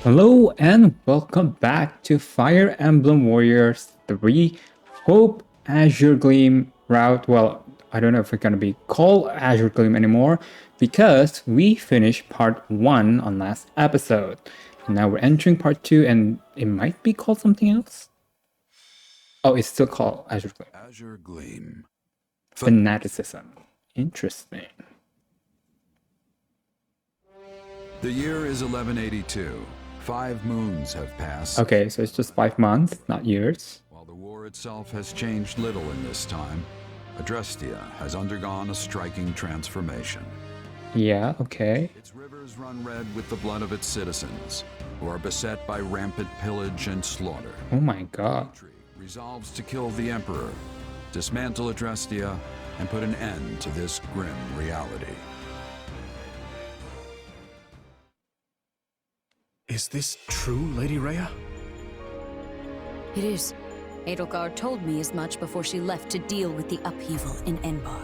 Hello and welcome back to Fire Emblem Warriors 3 Hope Azure Gleam route. Well, I don't know if it's going to be called Azure Gleam anymore because we finished part 1 on last episode. Now we're entering part 2 and it might be called something else. Oh, it's still called Azure Gleam. Azure Gleam. Fanaticism. Interesting. The year is 1182. 5 moons have passed. Okay, so it's just 5 months, not years. While the war itself has changed little in this time, Adrestia has undergone a striking transformation. Yeah, okay. Its rivers run red with the blood of its citizens, who are beset by rampant pillage and slaughter. Oh my god. Dimitri resolves to kill the Emperor, dismantle Adrestia, and put an end to this grim reality. Is this true, Lady Rhea? It is. Edelgard told me as much before she left to deal with the upheaval in Enbar.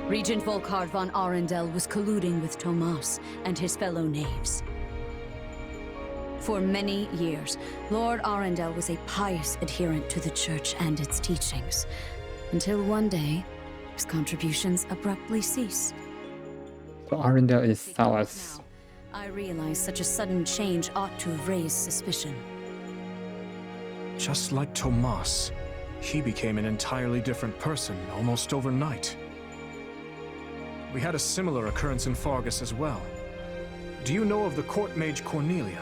Regent Volkard von Arundel was colluding with Tomas and his fellow knaves. For many years, Lord Arundel was a pious adherent to the Church and its teachings, until one day, his contributions abruptly ceased. So Arundel is Salas. I realize such a sudden change ought to have raised suspicion. Just like Tomas, he became an entirely different person almost overnight. We had a similar occurrence in Fargus as well. Do you know of the court mage Cornelia?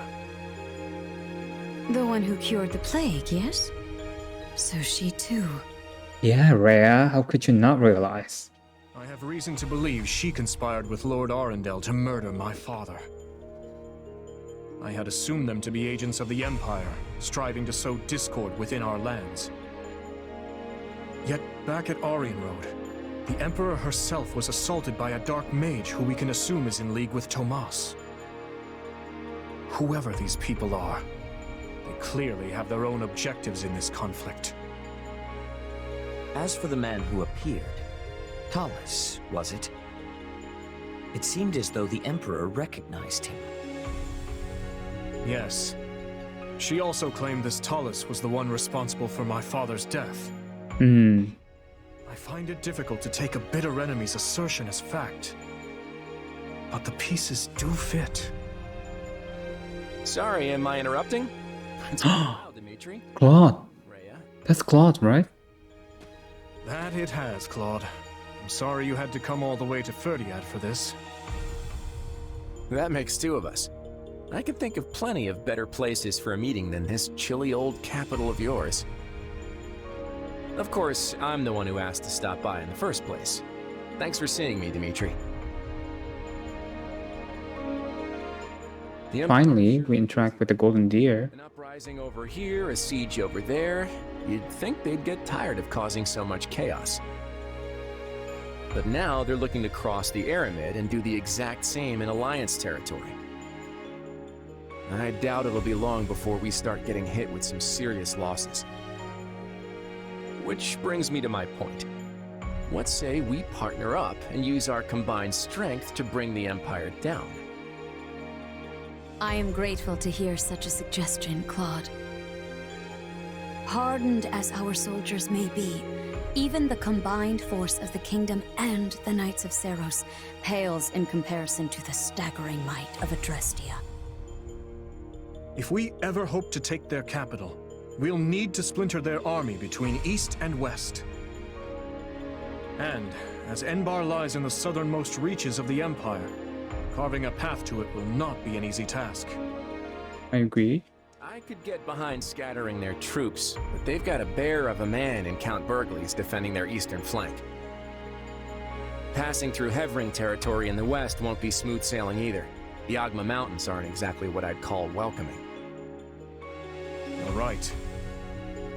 The one who cured the plague, yes? So she too. Yeah, Rhea, how could you not realize? I have reason to believe she conspired with Lord Arundel to murder my father. I had assumed them to be agents of the Empire, striving to sow discord within our lands. Yet, back at Arianrode, the Emperor herself was assaulted by a dark mage who we can assume is in league with Tomas. Whoever these people are, they clearly have their own objectives in this conflict. As for the man who appeared, Talus, was it? It seemed as though the Emperor recognized him. Yes. She also claimed this Talus was the one responsible for my father's death. I find it difficult to take a bitter enemy's assertion as fact. But the pieces do fit. Sorry, am I interrupting? It's been a while, Dimitri. Claude. Rhea. That's Claude, right? That it has, Claude. I'm sorry you had to come all the way to Ferdiad for this. That makes 2 of us. I can think of plenty of better places for a meeting than this chilly old capital of yours. Of course, I'm the one who asked to stop by in the first place. Thanks for seeing me, Dimitri. Finally, we interact with the Golden Deer. An uprising over here, a siege over there. You'd think they'd get tired of causing so much chaos. But now they're looking to cross the Aramid and do the exact same in Alliance territory. I doubt it'll be long before we start getting hit with some serious losses. Which brings me to my point. What say we partner up and use our combined strength to bring the Empire down? I am grateful to hear such a suggestion, Claude. Hardened as our soldiers may be, even the combined force of the Kingdom and the Knights of Seros pales in comparison to the staggering might of Adrestia. If we ever hope to take their capital, we'll need to splinter their army between east and west. And, as Enbar lies in the southernmost reaches of the Empire, carving a path to it will not be an easy task. I agree. I could get behind scattering their troops, but they've got a bear of a man in Count Burgley's defending their eastern flank. Passing through Hevring territory in the west won't be smooth sailing either. The Agma Mountains aren't exactly what I'd call welcoming. All right.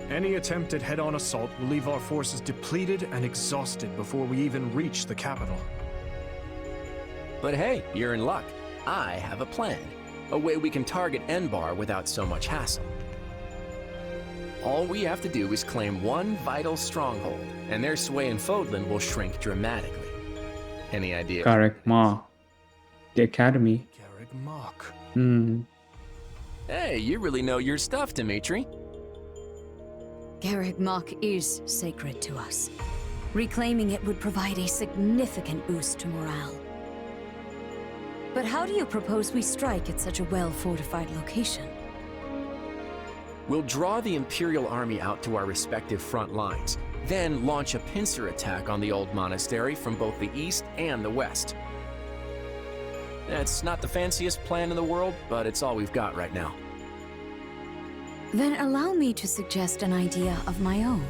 Any attempt at head-on assault will leave our forces depleted and exhausted before we even reach the capital. But hey, you're in luck. I have a plan. A way we can target Enbar without so much hassle. All we have to do is claim one vital stronghold, and their sway in Fodlan will shrink dramatically. Any idea? Garrick Ma. The Academy. Garrick Mach. Hey, you really know your stuff, Dimitri. Garreg Mach is sacred to us. Reclaiming it would provide a significant boost to morale. But how do you propose we strike at such a well-fortified location? We'll draw the Imperial Army out to our respective front lines, then launch a pincer attack on the old monastery from both the east and the west. It's not the fanciest plan in the world, but it's all we've got right now. Then allow me to suggest an idea of my own.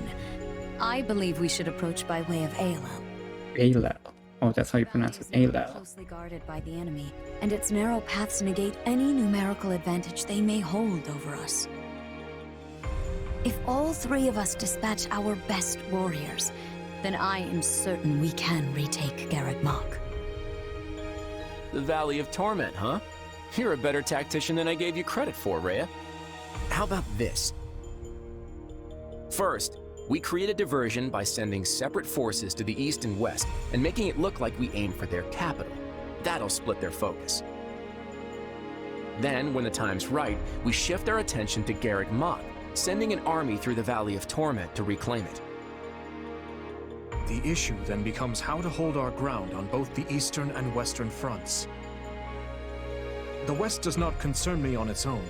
I believe we should approach by way of Aelel. Aelel. Oh, that's how you pronounce it. Aelel. Closely guarded by the enemy, and its narrow paths negate any numerical advantage they may hold over us. If all three of us dispatch our best warriors, then I am certain we can retake Garreg Mach. The Valley of Torment, huh? You're a better tactician than I gave you credit for, Rhea. How about this? First, we create a diversion by sending separate forces to the east and west and making it look like we aim for their capital. That'll split their focus. Then, when the time's right, we shift our attention to Garreg Mach, sending an army through the Valley of Torment to reclaim it. The issue then becomes how to hold our ground on both the eastern and western fronts. The west does not concern me on its own,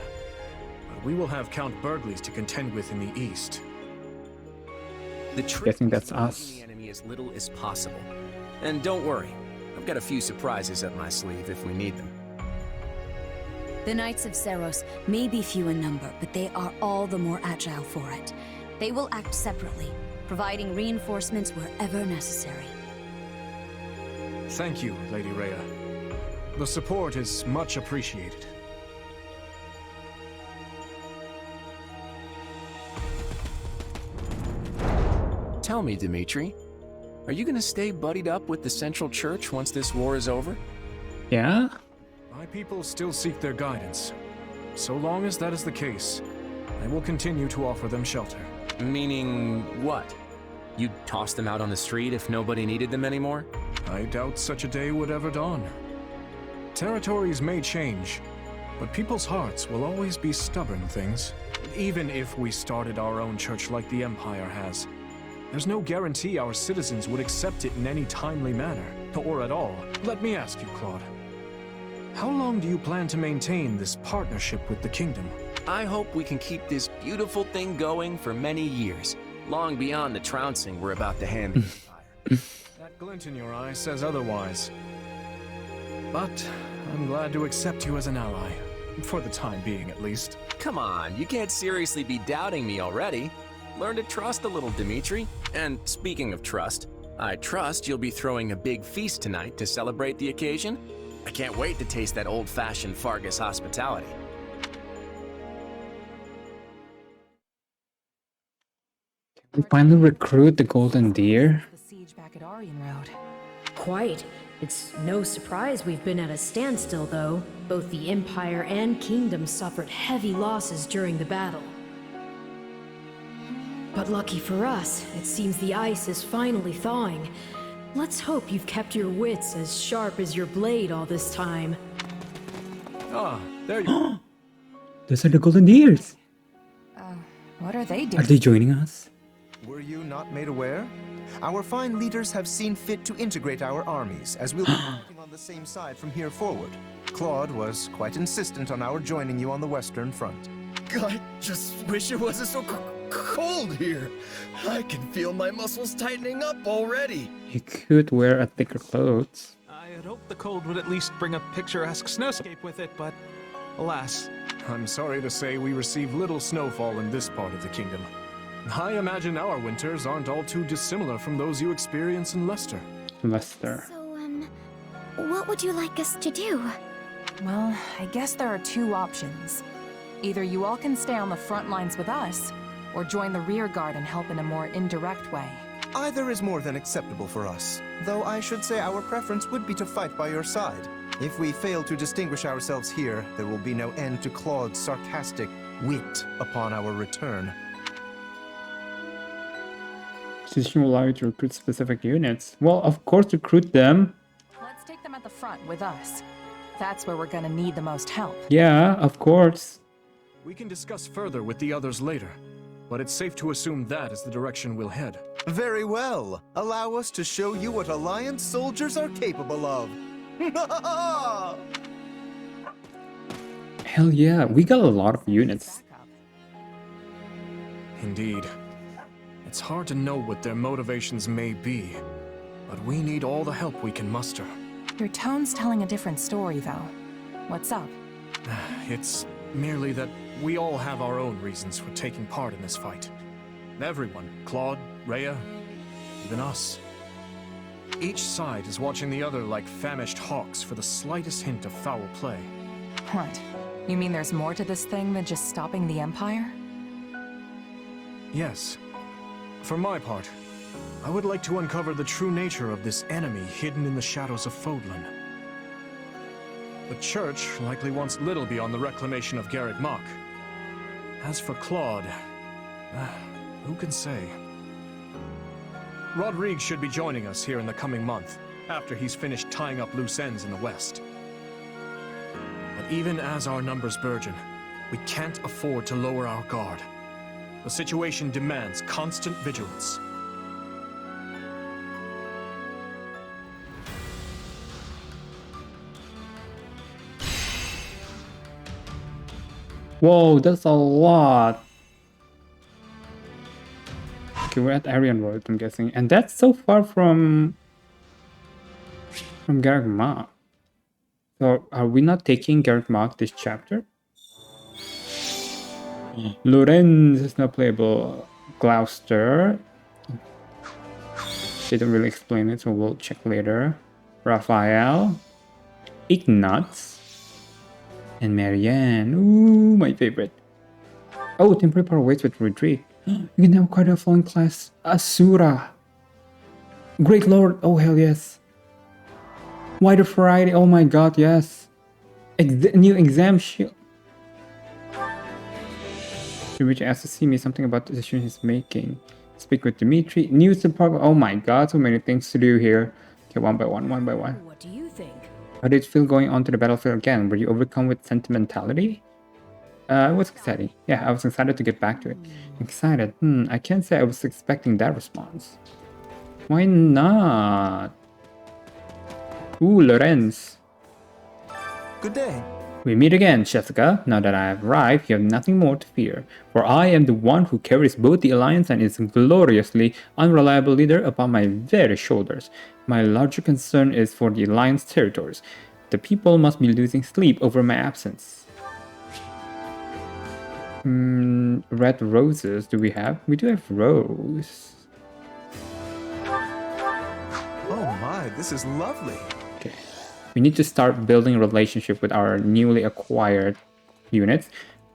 but we will have Count Burgleys to contend with in the east. The trick Guessing is that's to weaken us. the enemy as little as possible. And don't worry, I've got a few surprises up my sleeve if we need them. The Knights of Seros may be few in number, but they are all the more agile for it. They will act separately, providing reinforcements wherever necessary. Thank you, Lady Rhea. The support is much appreciated. Tell me, Dimitri, are you gonna stay buddied up with the Central Church once this war is over? Yeah? My people still seek their guidance. So long as that is the case, I will continue to offer them shelter. Meaning what? You'd toss them out on the street if nobody needed them anymore? I doubt such a day would ever dawn. Territories may change, but people's hearts will always be stubborn things. Even if we started our own church like the Empire has, there's no guarantee our citizens would accept it in any timely manner, or at all. Let me ask you, Claude. How long do you plan to maintain this partnership with the kingdom? I hope we can keep this beautiful thing going for many years, long beyond the trouncing we're about to hand the Empire. That glint in your eye says otherwise. But I'm glad to accept you as an ally, for the time being at least. Come on, you can't seriously be doubting me already. Learn to trust a little, Dimitri. And speaking of trust, I trust you'll be throwing a big feast tonight to celebrate the occasion. I can't wait to taste that old-fashioned Fargus hospitality. We finally recruit the Golden Deer. The siege back at Aryan Road. Quite. It's no surprise we've been at a standstill, though. Both the Empire and Kingdom suffered heavy losses during the battle. But lucky for us, it seems the ice is finally thawing. Let's hope you've kept your wits as sharp as your blade all this time. Ah, there you are. Those are the Golden Deers. What are they Are doing? they joining us? Were you not made aware? Our fine leaders have seen fit to integrate our armies, as we'll be working on the same side from here forward. Claude was quite insistent on our joining you on the Western Front. I just wish it wasn't so cold here. I can feel my muscles tightening up already. You could wear a thicker clothes. I had hoped the cold would at least bring a picturesque snowscape with it, but alas. I'm sorry to say we receive little snowfall in this part of the kingdom. I imagine our winters aren't all too dissimilar from those you experience in Leicester. Lester. So, what would you like us to do? Well, I guess there are two options. Either you all can stay on the front lines with us, or join the rear guard and help in a more indirect way. Either is more than acceptable for us, though I should say our preference would be to fight by your side. If we fail to distinguish ourselves here, there will be no end to Claude's sarcastic wit upon our return. Decision will allow you to recruit specific units. Well, of course, recruit them. Let's take them at the front with us. That's where we're gonna need the most help. Yeah, of course. We can discuss further with the others later, but it's safe to assume that is the direction we'll head. Very well. Allow us to show you what Alliance soldiers are capable of. Hell yeah, we got a lot of units. Indeed. It's hard to know what their motivations may be, but we need all the help we can muster. Your tone's telling a different story, though. What's up? It's merely that we all have our own reasons for taking part in this fight. Everyone, Claude, Rhea, even us. Each side is watching the other like famished hawks for the slightest hint of foul play. What? You mean there's more to this thing than just stopping the Empire? Yes. For my part, I would like to uncover the true nature of this enemy hidden in the shadows of Fodlan. The Church likely wants little beyond the reclamation of Garreg Mach. As for Claude, who can say? Rodrigue should be joining us here in the coming month, after he's finished tying up loose ends in the West. But even as our numbers burgeon, we can't afford to lower our guard. The situation demands constant vigilance. Whoa, that's a lot. Okay, we're at Aryan Road, I'm guessing. And that's so far from Garreg Mach. So, are we not taking Garreg Mach this chapter? Lorenz is not playable. Gloucester. They don't really explain it, so we'll check later. Raphael. Ignatz. And Marianne. Ooh, my favorite. Oh, temporary power waits with Rodrigue. You can now acquire a fallen class Asura. Great Lord. Oh, hell yes. Wider variety. Oh my god, yes. New exam shield. Which asks to see me something about the decision he's making. Speak with Dimitri. News department. Oh my god, so many things to do here. Okay, one by one, one by one. What do you think? How did it feel going onto the battlefield again? Were you overcome with sentimentality? It was exciting. Yeah, I was excited to get back to it. Excited? I can't say I was expecting that response. Why not? Ooh, Lorenz. Good day. We meet again, Jessica. Now that I have arrived, you have nothing more to fear. For I am the one who carries both the Alliance and its gloriously unreliable leader upon my very shoulders. My larger concern is for the Alliance territories. The people must be losing sleep over my absence. Red roses, do we have? We do have rose. Oh my, this is lovely. Okay. We need to start building a relationship with our newly acquired units.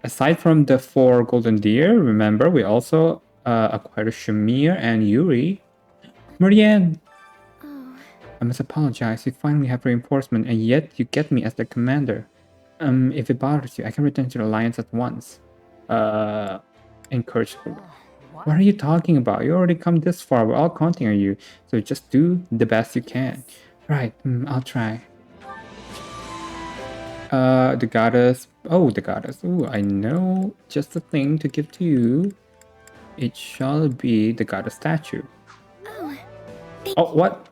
Aside from the 4 golden deer, remember, we also acquired Shamir and Yuri. Marianne! Oh. I must apologize. You finally have reinforcement, and yet you get me as the commander. If it bothers you, I can return to the Alliance at once. Encourage. What are you talking about? You already come this far. We're all counting on you. So just do the best you can. Right, I'll try. The goddess. Oh, the goddess. Ooh, I know just the thing to give to you. It shall be the goddess statue. Oh, Oh, what?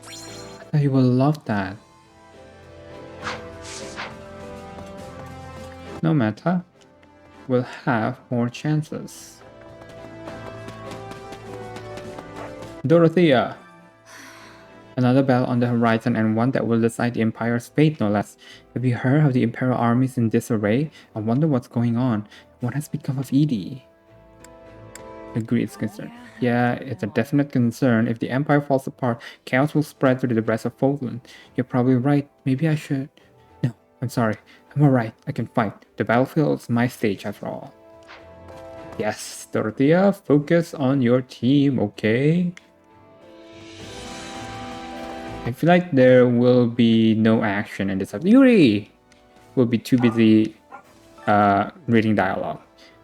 I thought you will love that. No matter. We'll have more chances. Dorothea. Another battle on the horizon, and one that will decide the Empire's fate, no less. Have you heard how the Imperial army is in disarray? I wonder what's going on. What has become of Edie? Agreed, it's concern. Yeah, it's a definite concern. If the Empire falls apart, chaos will spread through the rest of Fodlan. You're probably right. Maybe I should... No, I'm sorry. I'm alright. I can fight. The battlefield is my stage after all. Yes, Dorothea, focus on your team, okay? I feel like there will be no action in this episode. Yuri will be too busy reading dialogue.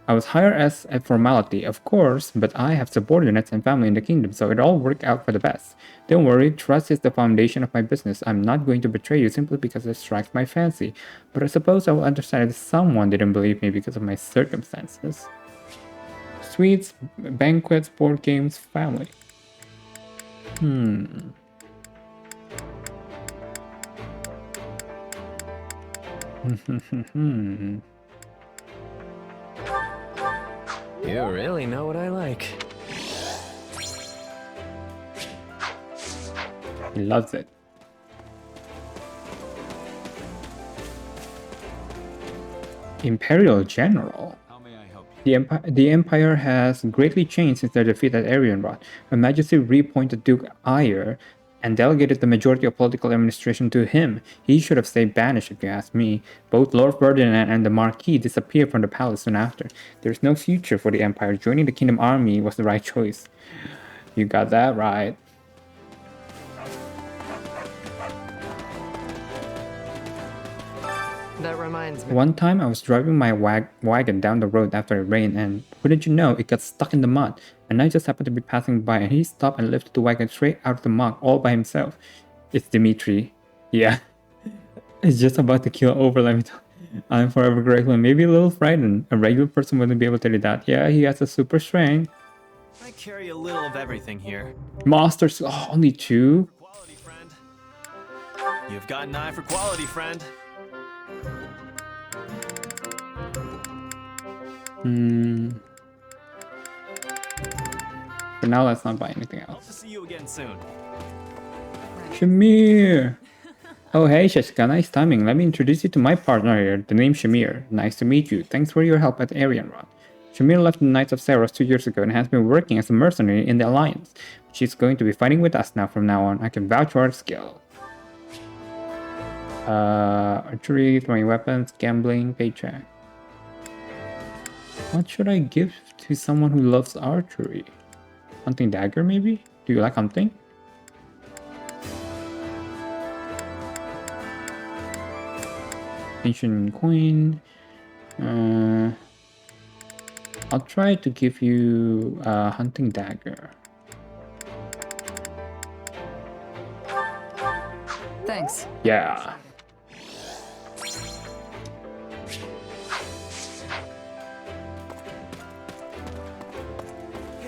I was hired as a formality, of course, but I have subordinates and family in the kingdom, so it all worked out for the best. Don't worry, trust is the foundation of my business. I'm not going to betray you simply because it strikes my fancy, but I suppose I will understand if someone didn't believe me because of my circumstances. Sweets, banquets, board games, family. You really know what I like. He loves it. Imperial General. The Empire has greatly changed since their defeat at Arianrod. Her Majesty reappointed Duke Ayer and delegated the majority of political administration to him. He should have stayed banished if you ask me. Both Lord Ferdinand and the Marquis disappeared from the palace soon after. There's no future for the Empire. Joining the Kingdom Army was the right choice. You got that right. That reminds me. One time I was driving my wagon down the road after it rained, and wouldn't you know, it got stuck in the mud. And I just happened to be passing by, and he stopped and lifted the wagon straight out of the muck all by himself. It's Dimitri. Yeah. It's just about to keel over, let me tell you. I'm forever grateful and maybe a little frightened. A regular person wouldn't be able to do that. Yeah, he has a super strength. I carry a little of everything here. Monsters, oh, only 2? Quality, friend. You've got an eye for quality, friend. For now, let's not buy anything Hope else. to see you again soon. Shamir! Oh hey Jessica, nice timing. Let me introduce you to my partner here, the name Shamir. Nice to meet you. Thanks for your help at Arianrod. Shamir left the Knights of Saros 2 years ago and has been working as a mercenary in the Alliance. She's going to be fighting with us now from now on. I can vouch for her skill. Archery, throwing weapons, gambling, paycheck. What should I give to someone who loves archery? Hunting dagger, maybe? Do you like hunting? Ancient coin. I'll try to give you a hunting dagger. Thanks. Yeah.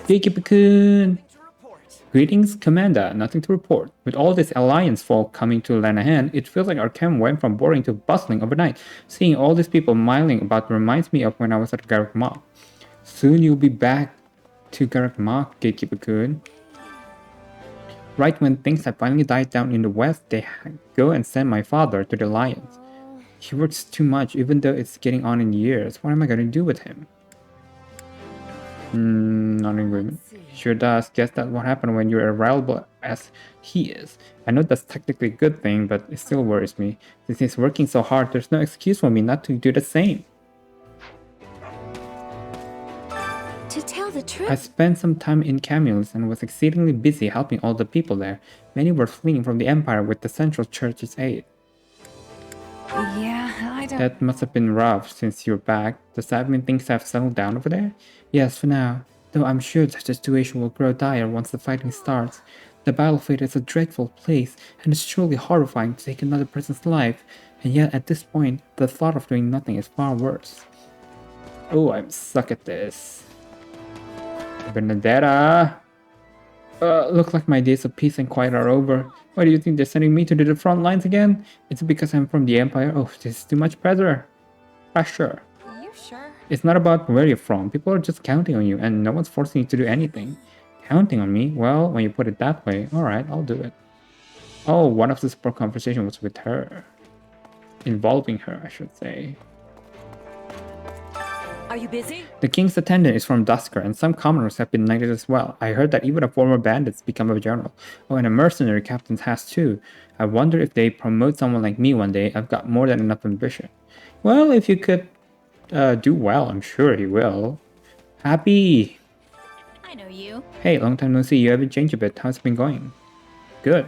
Gatekeeper-kun! Greetings, Commander. Nothing to report. With all this alliance folk coming to Lanahan, it feels like our camp went from boring to bustling overnight. Seeing all these people milling about reminds me of when I was at Garruk Mach. Soon you'll be back to Garruk Mach, Gatekeeper-kun. Right when things have finally died down in the west, they go and send my father to the Alliance. He works too much, even though it's getting on in years. What am I going to do with him? Not in agreement. Sure does. Guess that's what happened when you're as reliable as he is. I know that's technically a good thing, but it still worries me. Since he's working so hard, there's no excuse for me not to do the same. To tell the truth, I spent some time in Camulus and was exceedingly busy helping all the people there. Many were fleeing from the Empire with the Central Church's aid. Yeah, I don't... That must have been rough since you're back. Does that mean things have settled down over there? Yes, for now. Though I'm sure the situation will grow dire once the fighting starts. The battlefield is a dreadful place, and it's truly horrifying to take another person's life. And yet, at this point, the thought of doing nothing is far worse. Oh, I'm suck at this. Benedetta! Look like my days of peace and quiet are over. Why do you think they're sending me to the front lines again? It's because I'm from the Empire. Oh, this is too much pressure. Pressure. You sure? It's not about where you're from. People are just counting on you, and no one's forcing you to do anything. Counting on me? Well, when you put it that way, alright, I'll do it. Oh, one of the support conversations was with her. Involving her, I should say. Are you busy? The king's attendant is from Dusker, and some commoners have been knighted as well. I heard that even a former bandit's become a general. Oh, and a mercenary captain has too. I wonder if they promote someone like me one day. I've got more than enough ambition. Well, if you could do well, I'm sure he will. Happy! I know you. Hey, long time no see. You haven't changed a bit. How's it been going? Good.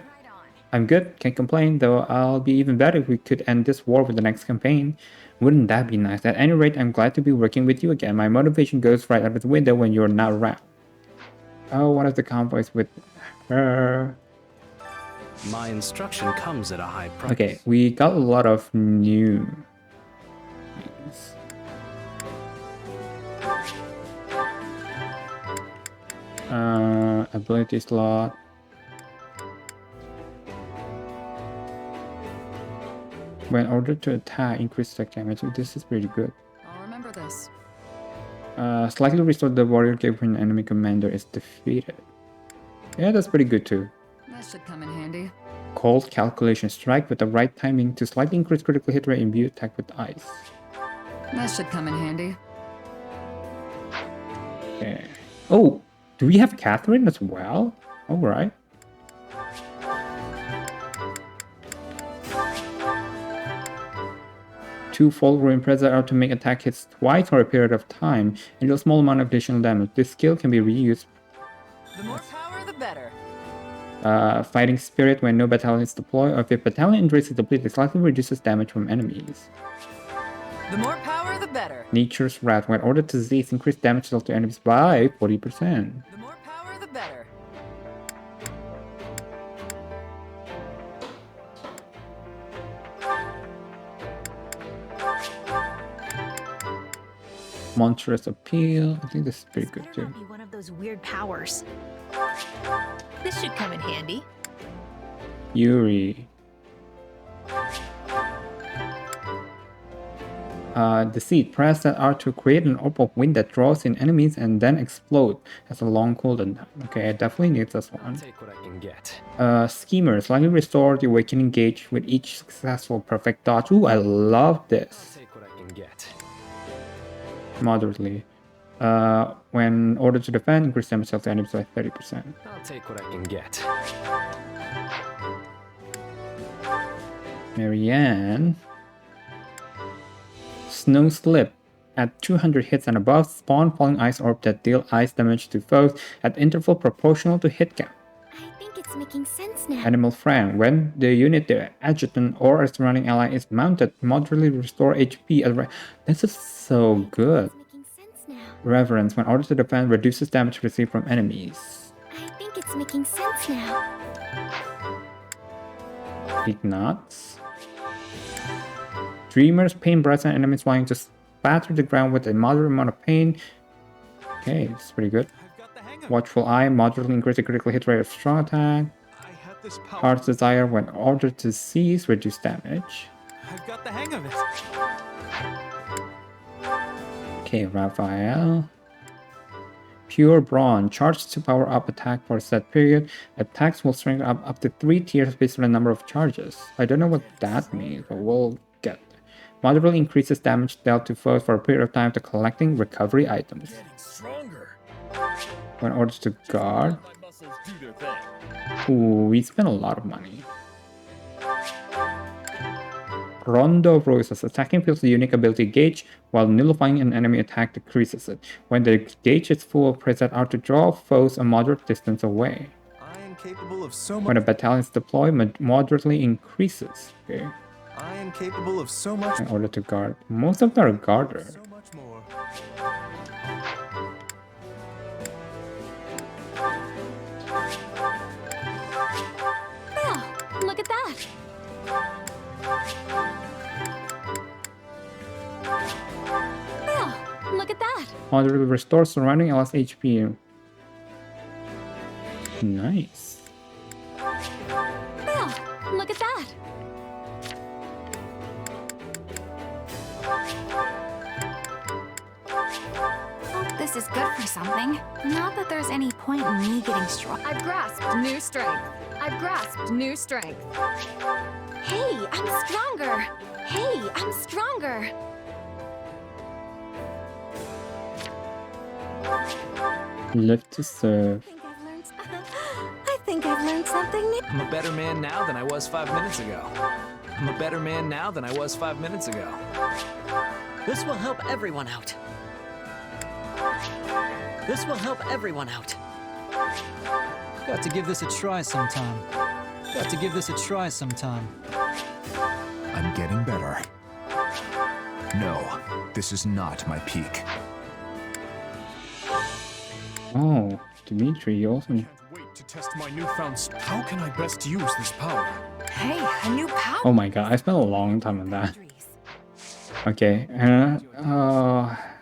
I'm good, can't complain, though I'll be even better if we could end this war with the next campaign. Wouldn't that be nice? At any rate, I'm glad to be working with you again. My motivation goes right out of the window when you're not around. Oh, one of the convoys with her. My instruction comes at a high price. Okay, we got a lot of new things. Ability slot. When ordered to attack, increase attack damage. This is pretty good. I'll remember this. Slightly restore the warrior gauge when an enemy commander is defeated. Yeah, that's pretty good too. That should come in handy. Cold calculation. Strike with the right timing to slightly increase critical hit rate and imbue attack with ice. That should come in handy. Okay. Oh, do we have Catherine as well? Alright. Two full ruin present are to make attack hits twice for a period of time and deal a small amount of additional damage. This skill can be reused. The more power, the better. Fighting spirit when no battalion is deployed, or if a battalion injuries is depleted, it slightly reduces damage from enemies. The more power, the better. Nature's Wrath when ordered to cease, increase damage dealt to enemies by 40%. The more power, the better. Monstrous Appeal. I think this is pretty good too. Be one of those weird powers. This should come in handy. Yuri. Deceit. Press that R to create an orb of wind that draws in enemies and then explode. Has a long cooldown time. Okay, I definitely need this one. Take what I can get. Schemer. Slightly restore the awakening gauge with each successful perfect dodge. Ooh, I love this. Take what I can get. Moderately. When ordered to defend, increase damage dealt to enemies by 30%. I'll take what I can get. Marianne. Snow Slip. At 200 hits and above, spawn falling ice orb that deal ice damage to foes at interval proportional to hit count. I think it's making sense now. Animal Friend. When the unit, the adjutant, or a surrounding ally is mounted, moderately restore HP. This is so good. It's making sense now. Reverence. When ordered to defend, reduces damage received from enemies. I think it's making sense now. Ignots. Dreamer's Pain breaths and enemies flying to spatter the ground with a moderate amount of pain. Okay, it's pretty good. Watchful Eye, moderately increase the critical hit rate of strong attack. Heart's Desire, when ordered to cease, reduce damage. I've got the hang of it. Okay, Raphael. Pure Brawn, charged to power up attack for a set period. Attacks will strengthen up to 3 tiers based on the number of charges. I don't know what that means, but we'll get there. Moderately increases damage dealt to foes for a period of time to collecting recovery items. When ordered to guard. Ooh, we spent a lot of money. Rondo of Roses. Attacking fills the unique ability gauge, while nullifying an enemy attack decreases it. When the gauge is full, press that R to draw foes a moderate distance away. I am capable of so much. When a battalion is deployed, moderately increases. Okay. I am capable of so much. In order to guard. Most of them are guarder. So much more. Oh, look at that. Oh, look at that. Moderately restore surrounding allies HP. Nice. Oh, look at that. Hope this is good for something. Not that there's any point in me getting strong. I've grasped new strength. I've grasped new strength. Hey, I'm stronger. Hey, I'm stronger. Live to serve. I think I've learned something new. I'm a better man now than I was 5 minutes ago. I'm a better man now than I was 5 minutes ago. This will help everyone out. This will help everyone out. Got to give this a try sometime. Got to give this a try sometime. I'm getting better. No, this is not my peak. Oh, Dimitri, you also... Wait to test my newfound. How can I best use this power? Hey, a new power. Oh my god, I spent a long time on that. Okay, had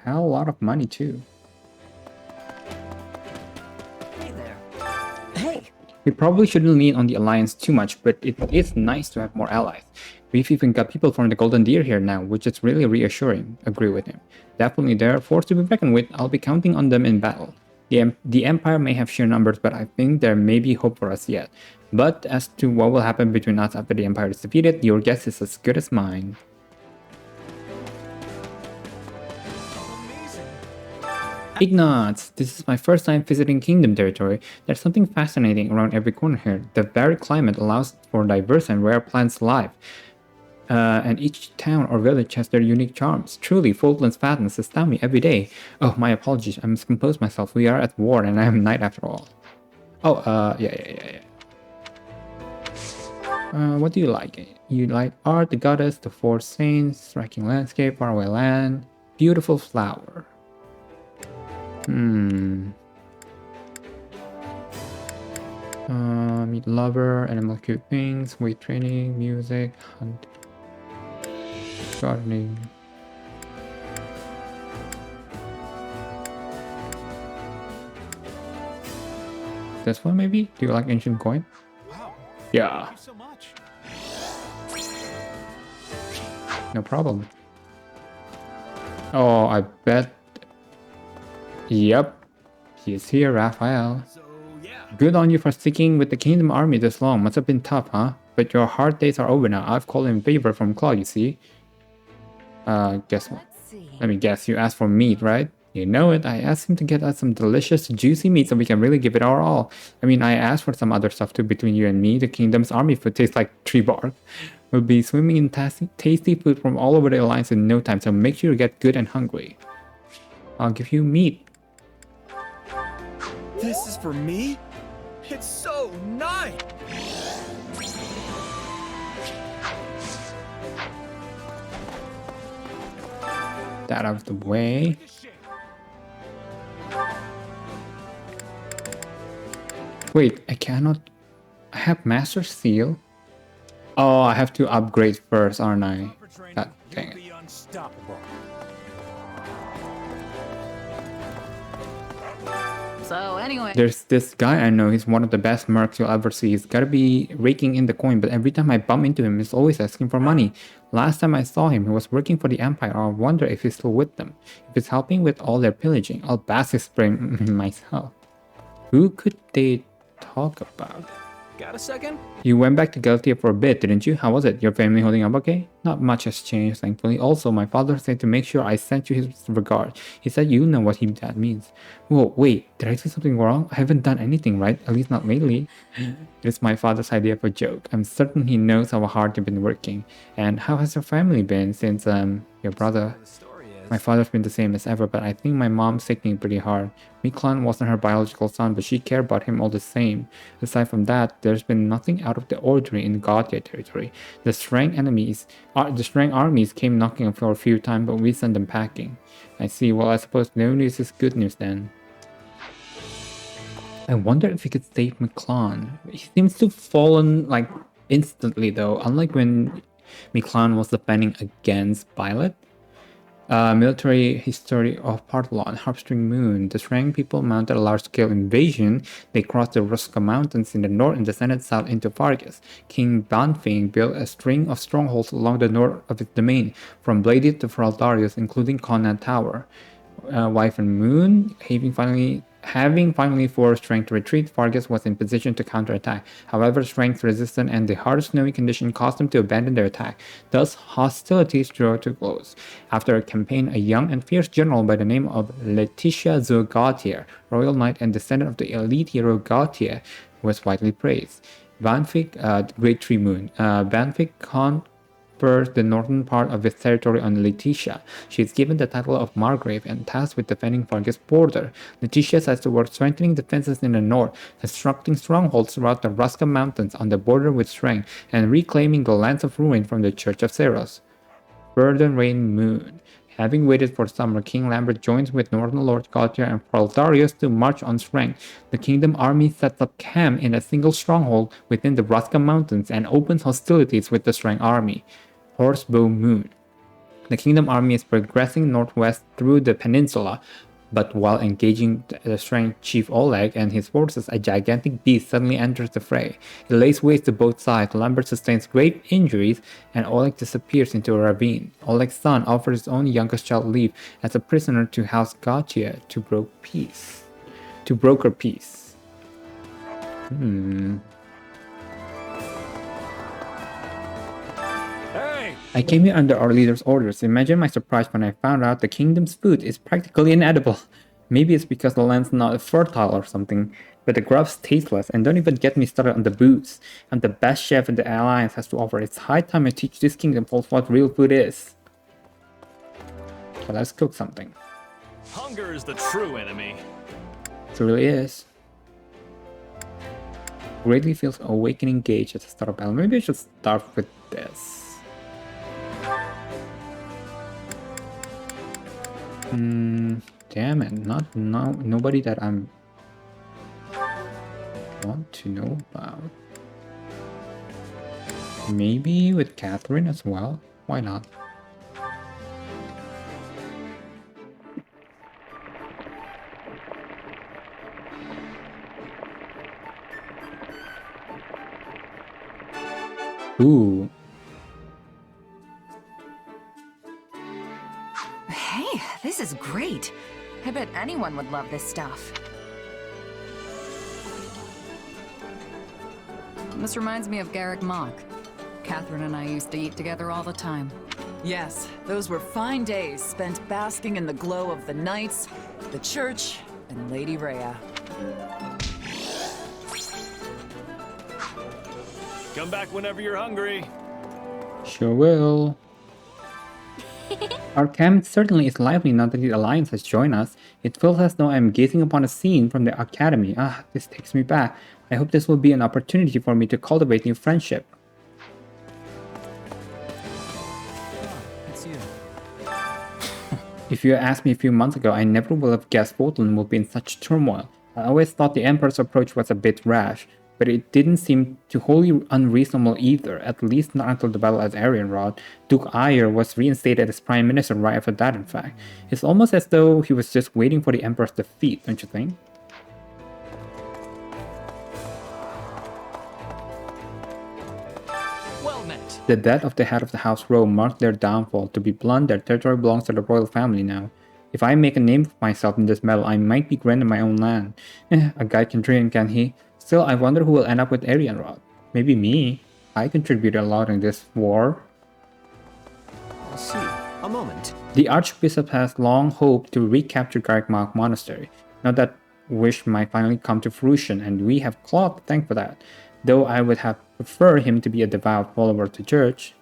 a lot of money too. Hey there. Hey. We probably shouldn't lean on the Alliance too much, but it is nice to have more allies. We've even got people from the Golden Deer here now, which is really reassuring. Agree with him. Definitely they're a force to be reckoned with. I'll be counting on them in battle. The Empire may have sheer numbers, but I think there may be hope for us yet. But as to what will happen between us after the Empire is defeated, your guess is as good as mine. Ignatz! This is my first time visiting Kingdom territory. There's something fascinating around every corner here. The very climate allows for diverse and rare plants to live. And each town or village has their unique charms. Truly, Falkland's fatness astounds me every day. Oh, my apologies. I must compose myself. We are at war and I am knight after all. Oh, yeah. What do you like? You like art, the goddess, the four saints, striking landscape, faraway land, beautiful flower. Meet lover, animal cute things, weight training, music, hunt, gardening. This one maybe? Do you like ancient coin? Wow. Yeah. Thank you so much. No problem. Oh, I bet. Yep. He is here, Raphael. Good on you for sticking with the Kingdom Army this long. Must have been tough, huh? But your hard days are over now. I've called in favor from Claw, you see. Guess what? Let me guess. You asked for meat, right? You know it. I asked him to get us some delicious, juicy meat so we can really give it our all. I mean, I asked for some other stuff too. Between you and me, the Kingdom's Army food tastes like tree bark. We'll be swimming in tasty food from all over the Alliance in no time, so make sure you get good and hungry. I'll give you meat. This is for me? It's so nice! That out of the way. Wait, I cannot... I have Master Seal? Oh, I have to upgrade first, aren't I? God dang it. So anyway, There's this guy I know, he's one of the best mercs you'll ever see. He's gotta be raking in the coin, but every time I bump into him, he's always asking for money. Last time I saw him, he was working for the Empire. I wonder if he's still with them. If he's helping with all their pillaging, I'll bask his brain myself. Who could they talk about? Got a second? You went back to Galatia for a bit, didn't you? How was it? Your family holding up okay? Not much has changed, thankfully. Also, my father said to make sure I sent you his regard. He said you know what that means. Whoa, wait, did I do something wrong? I haven't done anything right, at least not lately. It's my father's idea of a joke. I'm certain he knows how hard you've been working. And how has your family been since, your brother... My father's been the same as ever, but I think my mom's taking pretty hard. Miklan wasn't her biological son, but she cared about him all the same. Aside from that, there's been nothing out of the ordinary in Gothia territory. The Strang armies came knocking for a few times, but we sent them packing. I see. Well, I suppose no news is good news then. I wonder if we could save Miklan. He seems to have fallen like instantly though, unlike when Miklan was defending against Violet. Military history of Partholon, Harpstring Moon. The Shrang people mounted a large-scale invasion. They crossed the Ruska Mountains in the north and descended south into Fargus. King Banfing built a string of strongholds along the north of his domain, from Bladed to Fraldarius, including Conant Tower. Wife and Moon, having finally forced strength to retreat, Fargus was in position to counterattack. However, strength resistance and the harsh snowy condition caused them to abandon their attack. Thus, hostilities drew to a close. After a campaign, a young and fierce general by the name of Laetitia zur Gautier, royal knight and descendant of the elite hero Gautier, was widely praised. Banfic, Great Tree Moon. Banfic spurs the northern part of his territory on Letitia. She is given the title of Margrave and tasked with defending Fargus' border. Letitia sets to work strengthening defenses in the north, constructing strongholds throughout the Ruska Mountains on the border with strength, and reclaiming the lands of ruin from the Church of Seros. Burden Rain Moon. Having waited for summer, King Lambert joins with Northern Lord Gautier and Praldarius to march on strength. The kingdom army sets up camp in a single stronghold within the Ruska Mountains and opens hostilities with the Strang army. Horsebow Moon. The kingdom army is progressing northwest through the peninsula, but while engaging the Strang chief Oleg and his forces, a gigantic beast suddenly enters the fray. It lays waste to both sides. Lambert sustains grave injuries, and Oleg disappears into a ravine. Oleg's son offers his own youngest child leave as a prisoner to House Gautier to broker peace. I came here under our leader's orders. Imagine my surprise when I found out the kingdom's food is practically inedible. Maybe it's because the land's not fertile or something, but the grub's tasteless, and don't even get me started on the booze. I'm the best chef the Alliance has to offer. It's high time I teach this kingdom folks what real food is. So let's cook something. Hunger is the true enemy. It really is. Greatly feels awakening gauge at the start of battle. Maybe I should start with this. Damn it, nobody that I'm want to know about. Maybe with Catherine as well. Why not? Ooh. Hey, this is great. I bet anyone would love this stuff. This reminds me of Garrick Mock. Catherine and I used to eat together all the time. Yes, those were fine days spent basking in the glow of the knights, the church, and Lady Rhea. Come back whenever you're hungry. Sure will. Our camp certainly is lively now that the Alliance has joined us. It feels as though I am gazing upon a scene from the Academy. Ah, this takes me back. I hope this will be an opportunity for me to cultivate new friendship. It's you. If you asked me a few months ago, I never would have guessed Woodland would be in such turmoil. I always thought the Emperor's approach was a bit rash, but it didn't seem too wholly unreasonable either, at least not until the battle at Arianrod. Duke Ayer was reinstated as Prime Minister right after that, in fact. It's almost as though he was just waiting for the Emperor's defeat, don't you think? Well met. The death of the head of the House Rowe marked their downfall. To be blunt, their territory belongs to the royal family now. If I make a name for myself in this battle, I might be granted my own land. A guy can dream, can he? Still, I wonder who will end up with Arianrod. Maybe me. I contributed a lot in this war. I'll see. A moment. The Archbishop has long hoped to recapture Garrickmark Monastery. Now that wish might finally come to fruition, and we have Claude to thank for that. Though I would have preferred him to be a devout follower of the church.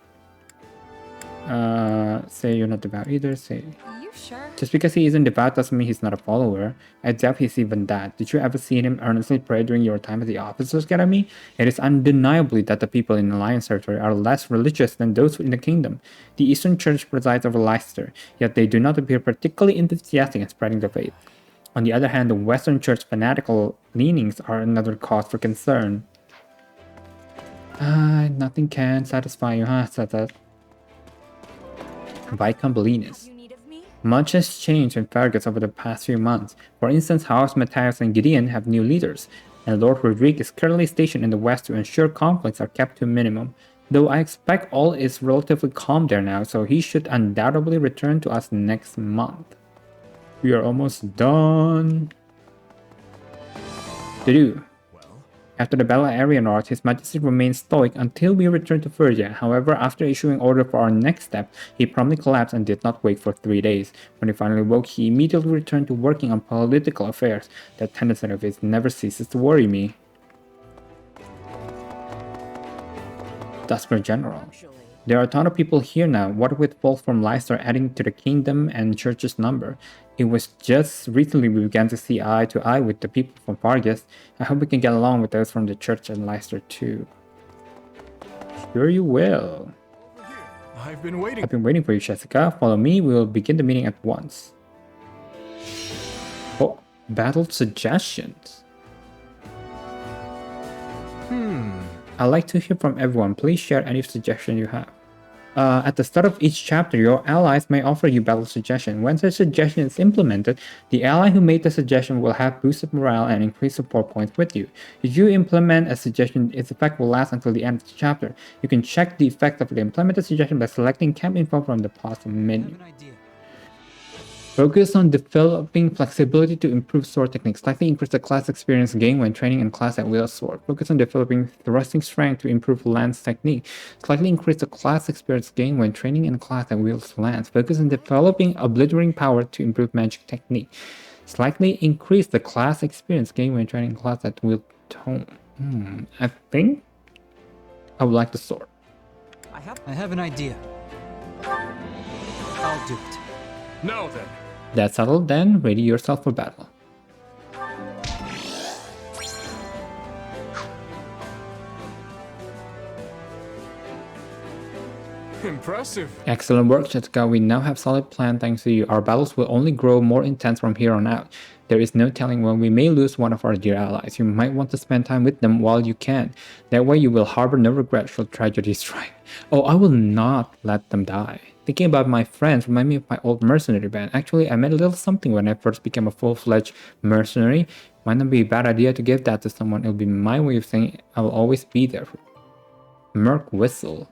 Say you're not devout either, say... You sure? Just because he isn't devout doesn't mean he's not a follower. I doubt he's even that. Did you ever see him earnestly pray during your time at the Officers' Academy? It is undeniably that the people in Alliance territory are less religious than those in the kingdom. The Eastern Church presides over Leicester, yet they do not appear particularly enthusiastic in spreading the faith. On the other hand, the Western Church fanatical leanings are another cause for concern. Nothing can satisfy you, huh? Said that. Viscount Bellinus. Much has changed in Fargus over the past few months. For instance, House Matthias and Gideon have new leaders, and Lord Rodrigue is currently stationed in the west to ensure conflicts are kept to a minimum. Though I expect all is relatively calm there now, so he should undoubtedly return to us next month. We are almost done. To-do. After the battle at Arianrod, His Majesty remained stoic until we returned to Phrygia. However, after issuing order for our next step, he promptly collapsed and did not wake for 3 days. When he finally woke, he immediately returned to working on political affairs. That tendency of his never ceases to worry me. Dusker General. There are a ton of people here now. What with folks from Leicester adding to the kingdom and church's number. It was just recently we began to see eye to eye with the people from Fargus. I hope we can get along with those from the church and Leicester too. Sure you will. I've been waiting. I've been waiting for you, Jessica. Follow me. We will begin the meeting at once. Oh, battle suggestions. I'd like to hear from everyone. Please share any suggestion you have. At the start of each chapter, your allies may offer you battle suggestion. Once a suggestion is implemented, the ally who made the suggestion will have boosted morale and increased support points with you. If you implement a suggestion, its effect will last until the end of the chapter. You can check the effect of the implemented suggestion by selecting camp info from the pause menu. Focus on developing flexibility to improve sword techniques. Slightly increase the class experience gained when training in class at wield sword. Focus on developing thrusting strength to improve lance technique. Slightly increase the class experience gained when training in class that wields lance. Focus on developing obliterating power to improve magic technique. Slightly increase the class experience gained when training in class that wields tome. I think I would like the sword. I have an idea. I'll do it. Now then. That's settled then. Ready yourself for battle. Impressive. Excellent work, Jessica. We now have solid plan thanks to you. Our battles will only grow more intense from here on out. There is no telling when we may lose one of our dear allies. You might want to spend time with them while you can. That way you will harbor no regret should tragedy strike. Oh, I will not let them die. Thinking about my friends remind me of my old mercenary band. Actually, I made a little something when I first became a full-fledged mercenary. Might not be a bad idea to give that to someone. It'll be my way of saying I will always be there. Merc Whistle.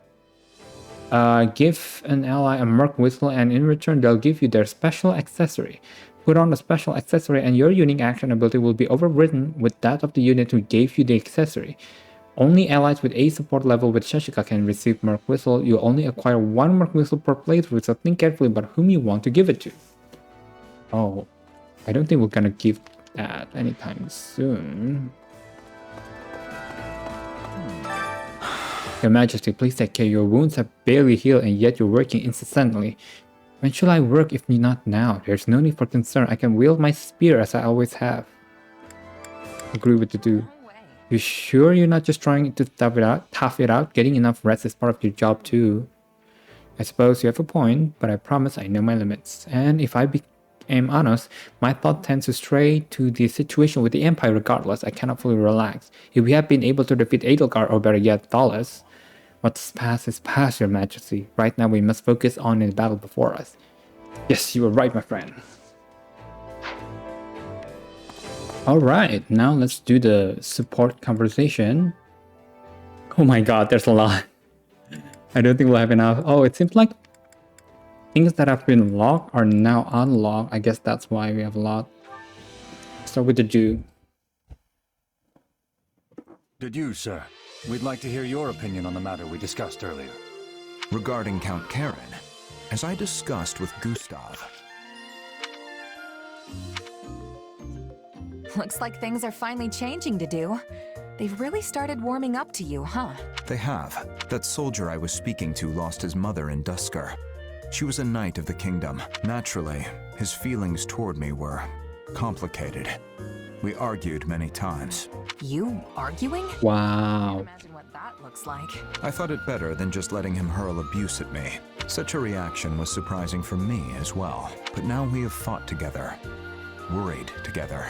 Give an ally a Merc Whistle and in return they'll give you their special accessory. Put on a special accessory and your unique action ability will be overridden with that of the unit who gave you the accessory. Only allies with A support level with Jessica can receive Merc Whistle. You only acquire one Merc Whistle per playthrough, so think carefully about whom you want to give it to. Oh, I don't think we're gonna give that anytime soon. Your Majesty, please take care. Your wounds have barely healed and yet you're working incessantly. When should I work if not now? There's no need for concern. I can wield my spear as I always have. Agree with the dude. You sure you're not just trying to tough it out? Getting enough rest is part of your job too. I suppose you have a point, but I promise I know my limits. And if I am honest, my thought tends to stray to the situation with the Empire regardless. I cannot fully relax. If we have been able to defeat Edelgard, or better yet, Thalas, what's past is past, Your Majesty. Right now we must focus on the battle before us. Yes, you were right, my friend. Alright, now let's do the support conversation. Oh my god, there's a lot. I don't think we'll have enough. Oh, it seems like things that have been locked are now unlocked. I guess that's why we have a lot. Start with the Jew. Did you, sir? We'd like to hear your opinion on the matter we discussed earlier. Regarding Count Karen, as I discussed with Gustav. Looks like things are finally changing, Dedu. They've really started warming up to you, huh? They have. That soldier I was speaking to lost his mother in Dusker. She was a knight of the kingdom. Naturally, his feelings toward me were complicated. We argued many times. You arguing? Wow. Imagine what that looks like. I thought it better than just letting him hurl abuse at me. Such a reaction was surprising for me as well. But now we have fought together, worried together,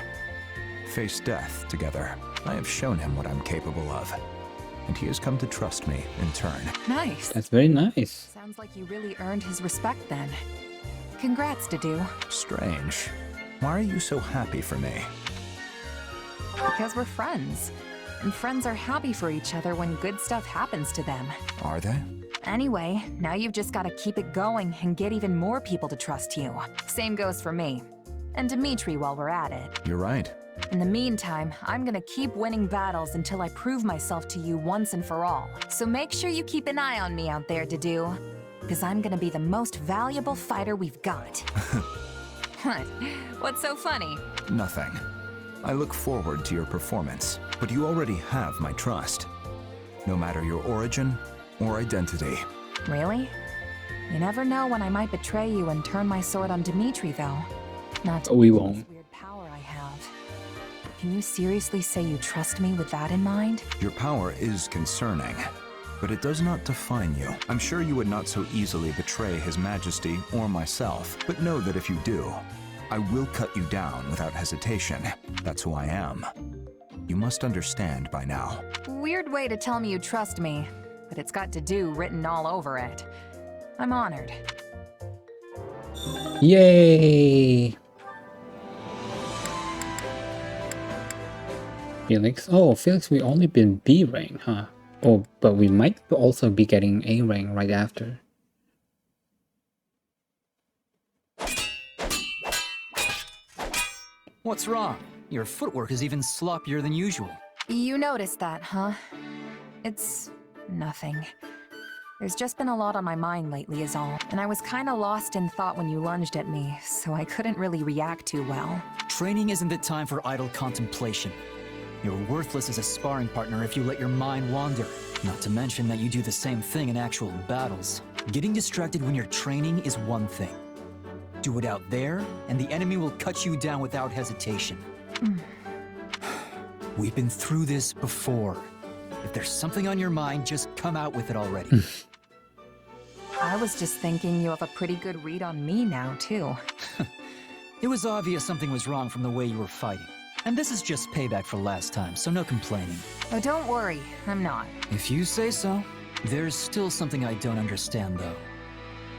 faced death together. I have shown him what I'm capable of, and he has come to trust me in turn. Nice. That's very nice. Sounds like you really earned his respect then. Congrats, Dedu. Strange. Why are you so happy for me? Because we're friends. And friends are happy for each other when good stuff happens to them. Are they? Anyway, now you've just got to keep it going and get even more people to trust you. Same goes for me. And Dimitri while we're at it. You're right. In the meantime, I'm gonna keep winning battles until I prove myself to you once and for all. So make sure you keep an eye on me out there, Dedu. Because I'm gonna be the most valuable fighter we've got. What? What's so funny? Nothing. I look forward to your performance, but you already have my trust. No matter your origin or identity, Really? You never know when I might betray you and turn my sword on Dimitri, though. Not to We mention won't. this weird power I have. Can you seriously say you trust me with that in mind? Your power is concerning, but it does not define you. I'm sure you would not so easily betray His Majesty or myself, but know that if you do, I will cut you down without hesitation. That's who I am. You must understand by now. Weird way to tell me you trust me, but it's got to do written all over it. I'm honored. Yay! Felix. Oh, Felix, we only been B rank, huh? Oh, but we might also be getting A rank right after. What's wrong? Your footwork is even sloppier than usual. You noticed that, huh? It's nothing. There's just been a lot on my mind lately is all, and I was kinda lost in thought when you lunged at me, so I couldn't really react too well. Training isn't the time for idle contemplation. You're worthless as a sparring partner if you let your mind wander. Not to mention that you do the same thing in actual battles. Getting distracted when you're training is one thing. Do it out there, and the enemy will cut you down without hesitation. We've been through this before. If there's something on your mind, just come out with it already. I was just thinking you have a pretty good read on me now, too. It was obvious something was wrong from the way you were fighting. And this is just payback for last time, so no complaining. Oh, don't worry, I'm not. If you say so. There's still something I don't understand, though.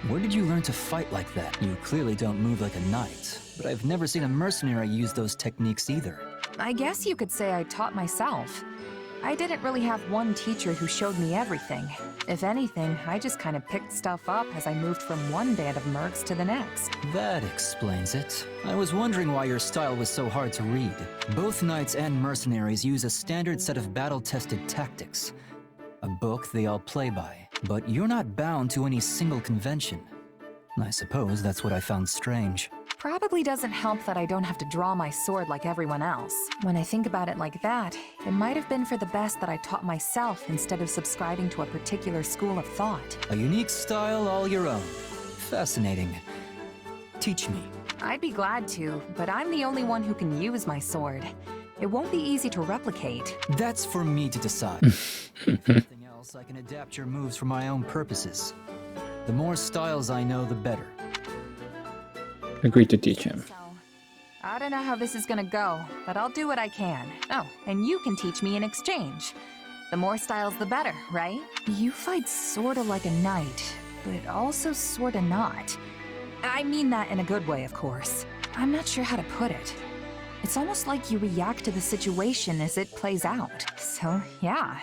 Where did you learn to fight like that? You clearly don't move like a knight, but I've never seen a mercenary use those techniques either. I guess you could say I taught myself. I didn't really have one teacher who showed me everything. If anything, I just kind of picked stuff up as I moved from one band of mercs to the next. That explains it. I was wondering why your style was so hard to read. Both knights and mercenaries use a standard set of battle-tested tactics. A book they all play by. But you're not bound to any single convention. I suppose that's what I found strange. Probably doesn't help that I don't have to draw my sword like everyone else. When I think about it like that, it might have been for the best that I taught myself instead of subscribing to a particular school of thought. A unique style all your own. Fascinating. Teach me. I'd be glad to, but I'm the only one who can use my sword. It won't be easy to replicate. That's for me to decide. If anything else, I can adapt your moves for my own purposes. The more styles I know, the better. Agreed to teach him. So, I don't know how this is gonna go, but I'll do what I can. Oh, and you can teach me in exchange. The more styles, the better, right? You fight sorta like a knight, but also sorta not. I mean that in a good way, of course. I'm not sure how to put it. It's almost like you react to the situation as it plays out. So, yeah.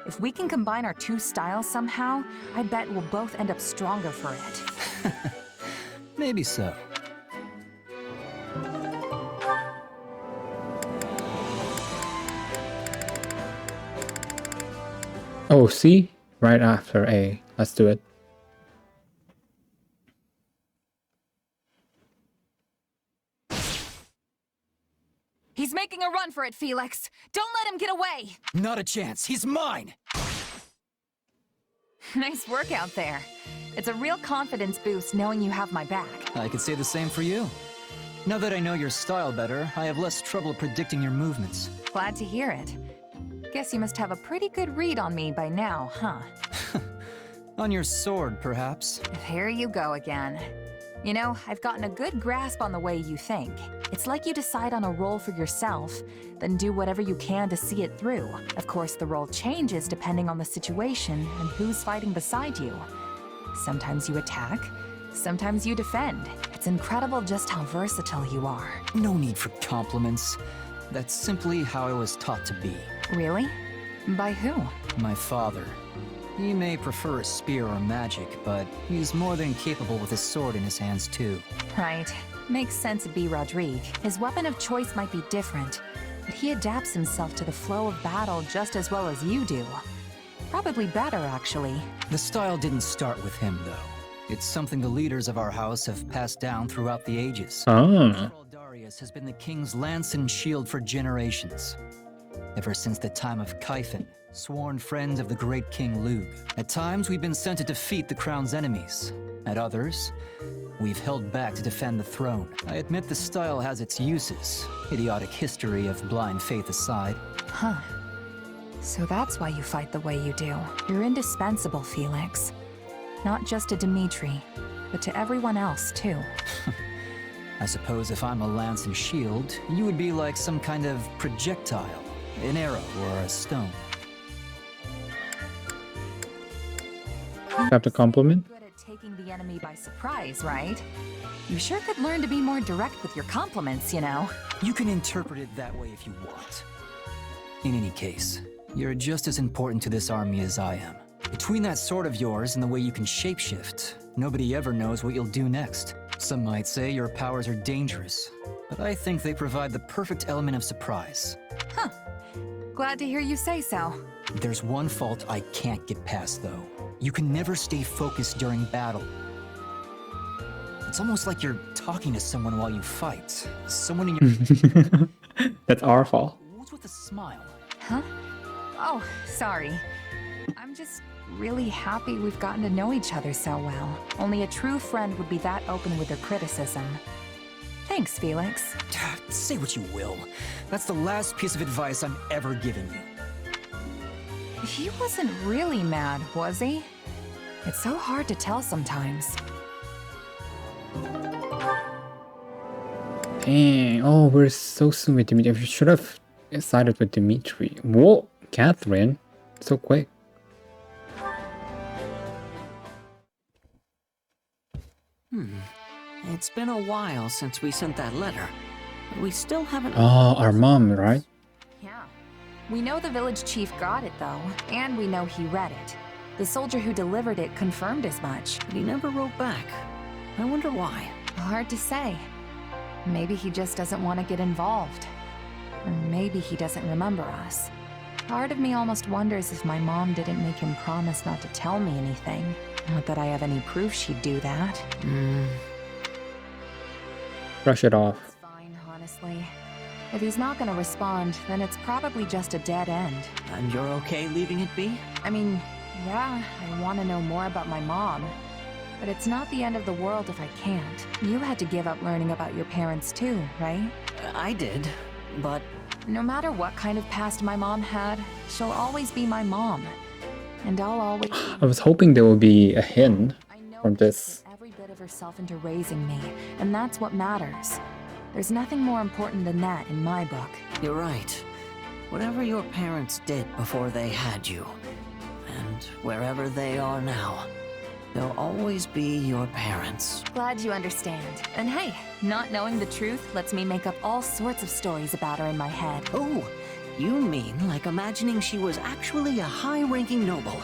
If we can combine our two styles somehow, I bet we'll both end up stronger for it. Maybe so. Oh, C? Right after A. Let's do it. He's making a run for it, Felix. Don't let him get away. Not a chance. He's mine. Nice work out there. It's a real confidence boost knowing you have my back. I could say the same for you. Now that I know your style better, I have less trouble predicting your movements. Glad to hear it. Guess you must have a pretty good read on me by now, huh? On your sword, perhaps. Here you go again. You know, I've gotten a good grasp on the way you think. It's like you decide on a role for yourself, then do whatever you can to see it through. Of course, the role changes depending on the situation and who's fighting beside you. Sometimes you attack, sometimes you defend. It's incredible just how versatile you are. No need for compliments. That's simply how I was taught to be. Really? By who? My father. He may prefer a spear or magic, but he's more than capable with a sword in his hands too. Right. Makes sense it'd be Rodrigue. His weapon of choice might be different, but he adapts himself to the flow of battle just as well as you do. Probably better, actually. The style didn't start with him, though. It's something the leaders of our house have passed down throughout the ages. Oh. Darius has been the king's lance and shield for generations. ever since the time of Kaifin, sworn friends of the great King Lug. At times, we've been sent to defeat the crown's enemies. At others, we've held back to defend the throne. I admit the style has its uses, idiotic history of blind faith aside. Huh. So that's why you fight the way you do. You're indispensable, Felix. Not just to Dimitri, but to everyone else, too. I suppose if I'm a lance and shield, you would be like some kind of projectile, an arrow or a stone. Have to compliment? Good at taking the enemy by surprise, right? You sure could learn to be more direct with your compliments, you know. You can interpret it that way if you want. In any case, you're just as important to this army as I am. Between that sword of yours and the way you can shapeshift, nobody ever knows what you'll do next. Some might say your powers are dangerous, but I think they provide the perfect element of surprise. Huh. Glad to hear you say so. There's one fault I can't get past, though. You can never stay focused during battle. It's almost like you're talking to someone while you fight. Someone in your... That's our fault. What's with the smile? Huh? Oh, sorry. I'm just really happy we've gotten to know each other so well. Only a true friend would be that open with their criticism. Thanks, Felix. Say what you will. That's the last piece of advice I'm ever giving you. He wasn't really mad, was he? It's so hard to tell sometimes. Dang. Oh, we're so soon with Dimitri. We should have sided with Dimitri. Whoa, Catherine. So quick. It's been a while since we sent that letter. We still haven't... Oh, our mom, right? Yeah. We know the village chief got it, though, and we know he read it. The soldier who delivered it confirmed as much. But he never wrote back. I wonder why. Hard to say. Maybe he just doesn't want to get involved. Or maybe he doesn't remember us. Part of me almost wonders if my mom didn't make him promise not to tell me anything. Not that I have any proof she'd do that. Brush it off. It's fine, honestly. If he's not gonna respond, then it's probably just a dead end. And you're okay leaving it be? I mean, yeah, I want to know more about my mom. But it's not the end of the world if I can't. You had to give up learning about your parents too, right? I did, but... No matter what kind of past my mom had, she'll always be my mom. And I'll always... I was hoping there would be a hint from this. Every bit of herself into raising me, and that's what matters. There's nothing more important than that in my book. You're right. Whatever your parents did before they had you, and wherever they are now, they'll always be your parents. Glad you understand. And hey, not knowing the truth lets me make up all sorts of stories about her in my head. Oh, you mean like imagining she was actually a high-ranking noble,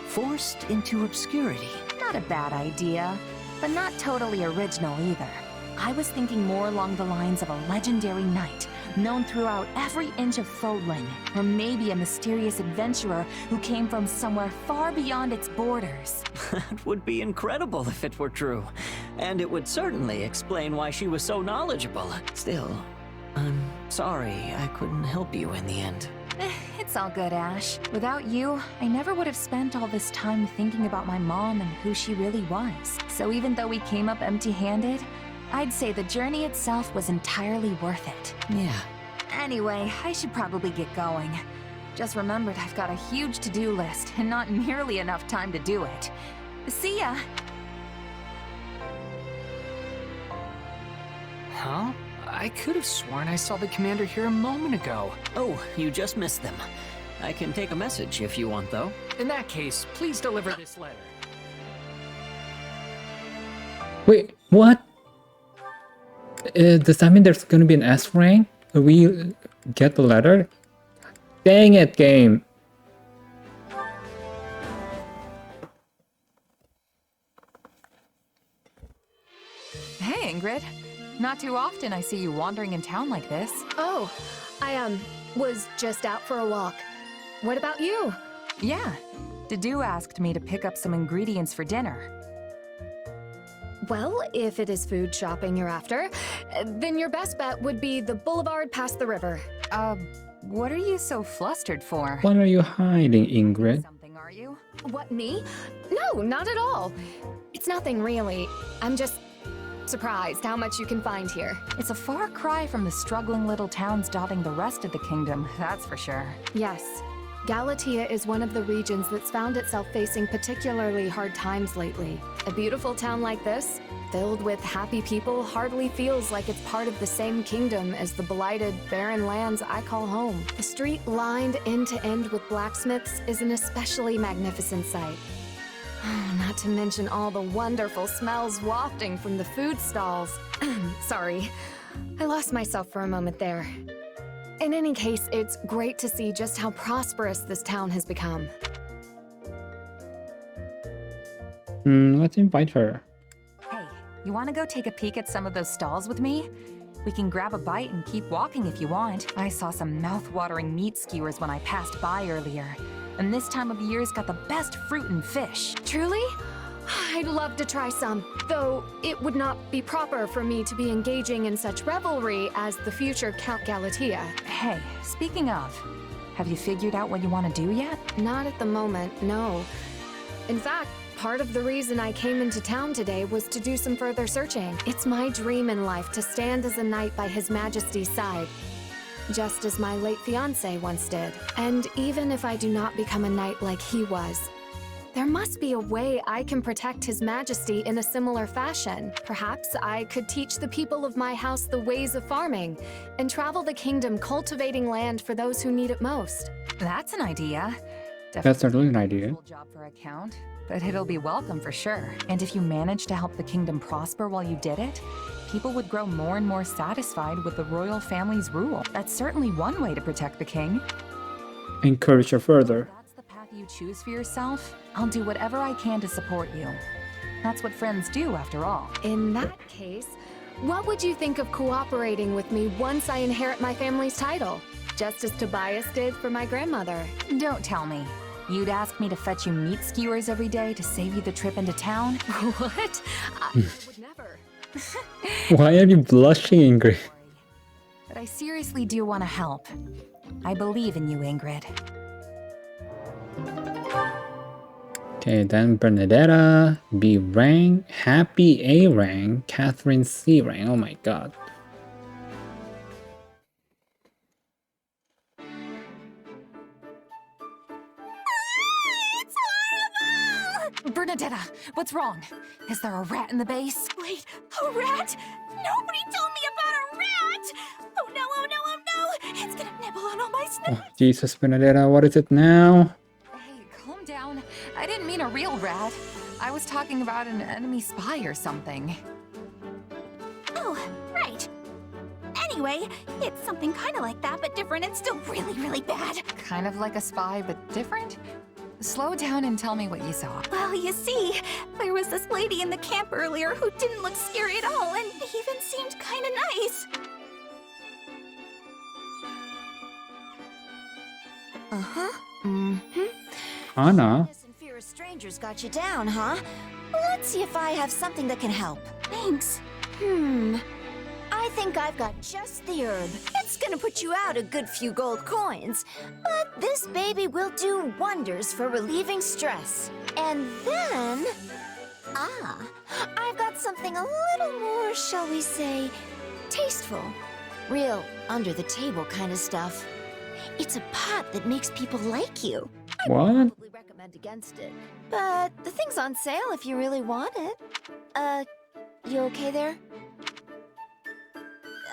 forced into obscurity? Not a bad idea, but not totally original either. I was thinking more along the lines of a legendary knight, known throughout every inch of Fodlan, or maybe a mysterious adventurer who came from somewhere far beyond its borders. That would be incredible if it were true, and it would certainly explain why she was so knowledgeable. Still, I'm sorry I couldn't help you in the end. It's all good, Ash. Without you, I never would have spent all this time thinking about my mom and who she really was. So even though we came up empty-handed, I'd say the journey itself was entirely worth it. Yeah. Anyway, I should probably get going. Just remembered I've got a huge to-do list and not nearly enough time to do it. See ya! Huh? I could have sworn I saw the commander here a moment ago. Oh, you just missed them. I can take a message if you want, though. In that case, please deliver this letter. Wait, what? Does that mean there's gonna be an S rank? Will we get the letter? Dang it, game! Hey, Ingrid. Not too often I see you wandering in town like this. Oh, I, was just out for a walk. What about you? Yeah. Dedu asked me to pick up some ingredients for dinner. Well, if it is food shopping you're after, then your best bet would be the boulevard past the river. What are you so flustered for? What are you hiding, Ingrid? Something, are you? What, me? No, not at all. It's nothing really. I'm just surprised how much you can find here. It's a far cry from the struggling little towns dotting the rest of the kingdom, that's for sure. Yes. Galatea is one of the regions that's found itself facing particularly hard times lately. A beautiful town like this, filled with happy people, hardly feels like it's part of the same kingdom as the blighted, barren lands I call home. The street lined end to end with blacksmiths is an especially magnificent sight. Not to mention all the wonderful smells wafting from the food stalls. Sorry, I lost myself for a moment there. In any case, it's great to see just how prosperous this town has become. Let's invite her. Hey, you want to go take a peek at some of those stalls with me? We can grab a bite and keep walking if you want. I saw some mouth-watering meat skewers when I passed by earlier. And this time of year's got the best fruit and fish. Truly? I'd love to try some, though it would not be proper for me to be engaging in such revelry as the future Count Galatea. Hey, speaking of, have you figured out what you want to do yet? Not at the moment, no. In fact, part of the reason I came into town today was to do some further searching. It's my dream in life to stand as a knight by His Majesty's side, just as my late fiancé once did. And even if I do not become a knight like he was, there must be a way I can protect His Majesty in a similar fashion. Perhaps I could teach the people of my house the ways of farming and travel the kingdom cultivating land for those who need it most. That's an idea. That's certainly an idea. Job for a count, but it'll be welcome for sure. And if you managed to help the kingdom prosper while you did it, people would grow more and more satisfied with the royal family's rule. That's certainly one way to protect the king. Encourage her further. You choose for yourself, I'll do whatever I can to support you. That's what friends do, after all. In that case, what would you think of cooperating with me once I inherit my family's title? Just as Tobias did for my grandmother. Don't tell me. You'd ask me to fetch you meat skewers every day to save you the trip into town? What? I would never. Why are you blushing, Ingrid? But I seriously do want to help. I believe in you, Ingrid. Okay, then Bernadetta, B rank, Happy A rank, Catherine C rank. Oh my god. It's horrible! Bernadetta, what's wrong? Is there a rat in the base? Wait, a rat? Nobody told me about a rat! Oh no, oh no, oh no! It's gonna nibble on all my snacks! Oh, Jesus, Bernadetta, what is it now? Calm down. I didn't mean a real rat. I was talking about an enemy spy or something. Oh, right. Anyway, it's something kind of like that, but different and still really, really bad. Kind of like a spy, but different? Slow down and tell me what you saw. Well, you see, there was this lady in the camp earlier who didn't look scary at all and even seemed kind of nice. Uh-huh. Mm-hmm. Anna? And fear of strangers got you down, huh? Let's see if I have something that can help. Thanks. I think I've got just the herb. It's gonna put you out a good few gold coins, but this baby will do wonders for relieving stress. And then... I've got something a little more, shall we say, tasteful. Real under-the-table kind of stuff. It's a pot that makes people like you. What? I'd probably recommend against it, but the thing's on sale if you really want it. You okay there?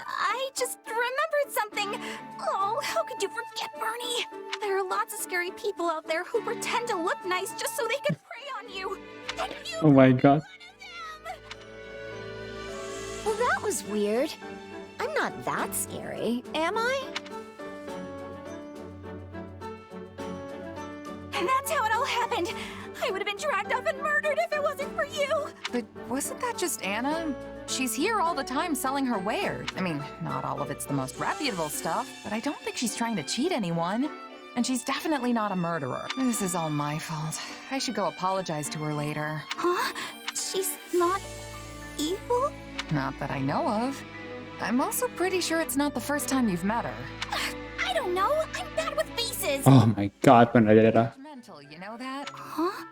I just remembered something. Oh, how could you forget, Bernie? There are lots of scary people out there who pretend to look nice just so they can prey on you. And you Oh my god. Well, that was weird. I'm not that scary, am I? And that's how it all happened. I would have been dragged off and murdered if it wasn't for you. But wasn't that just Anna? She's here all the time selling her wares. I mean, not all of it's the most reputable stuff, but I don't think she's trying to cheat anyone. And she's definitely not a murderer. This is all my fault. I should go apologize to her later. Huh? She's not evil? Not that I know of. I'm also pretty sure it's not the first time you've met her. I don't don't know. I'm bad with faces. Oh my god, Benedetta. Mental, you know that? Huh?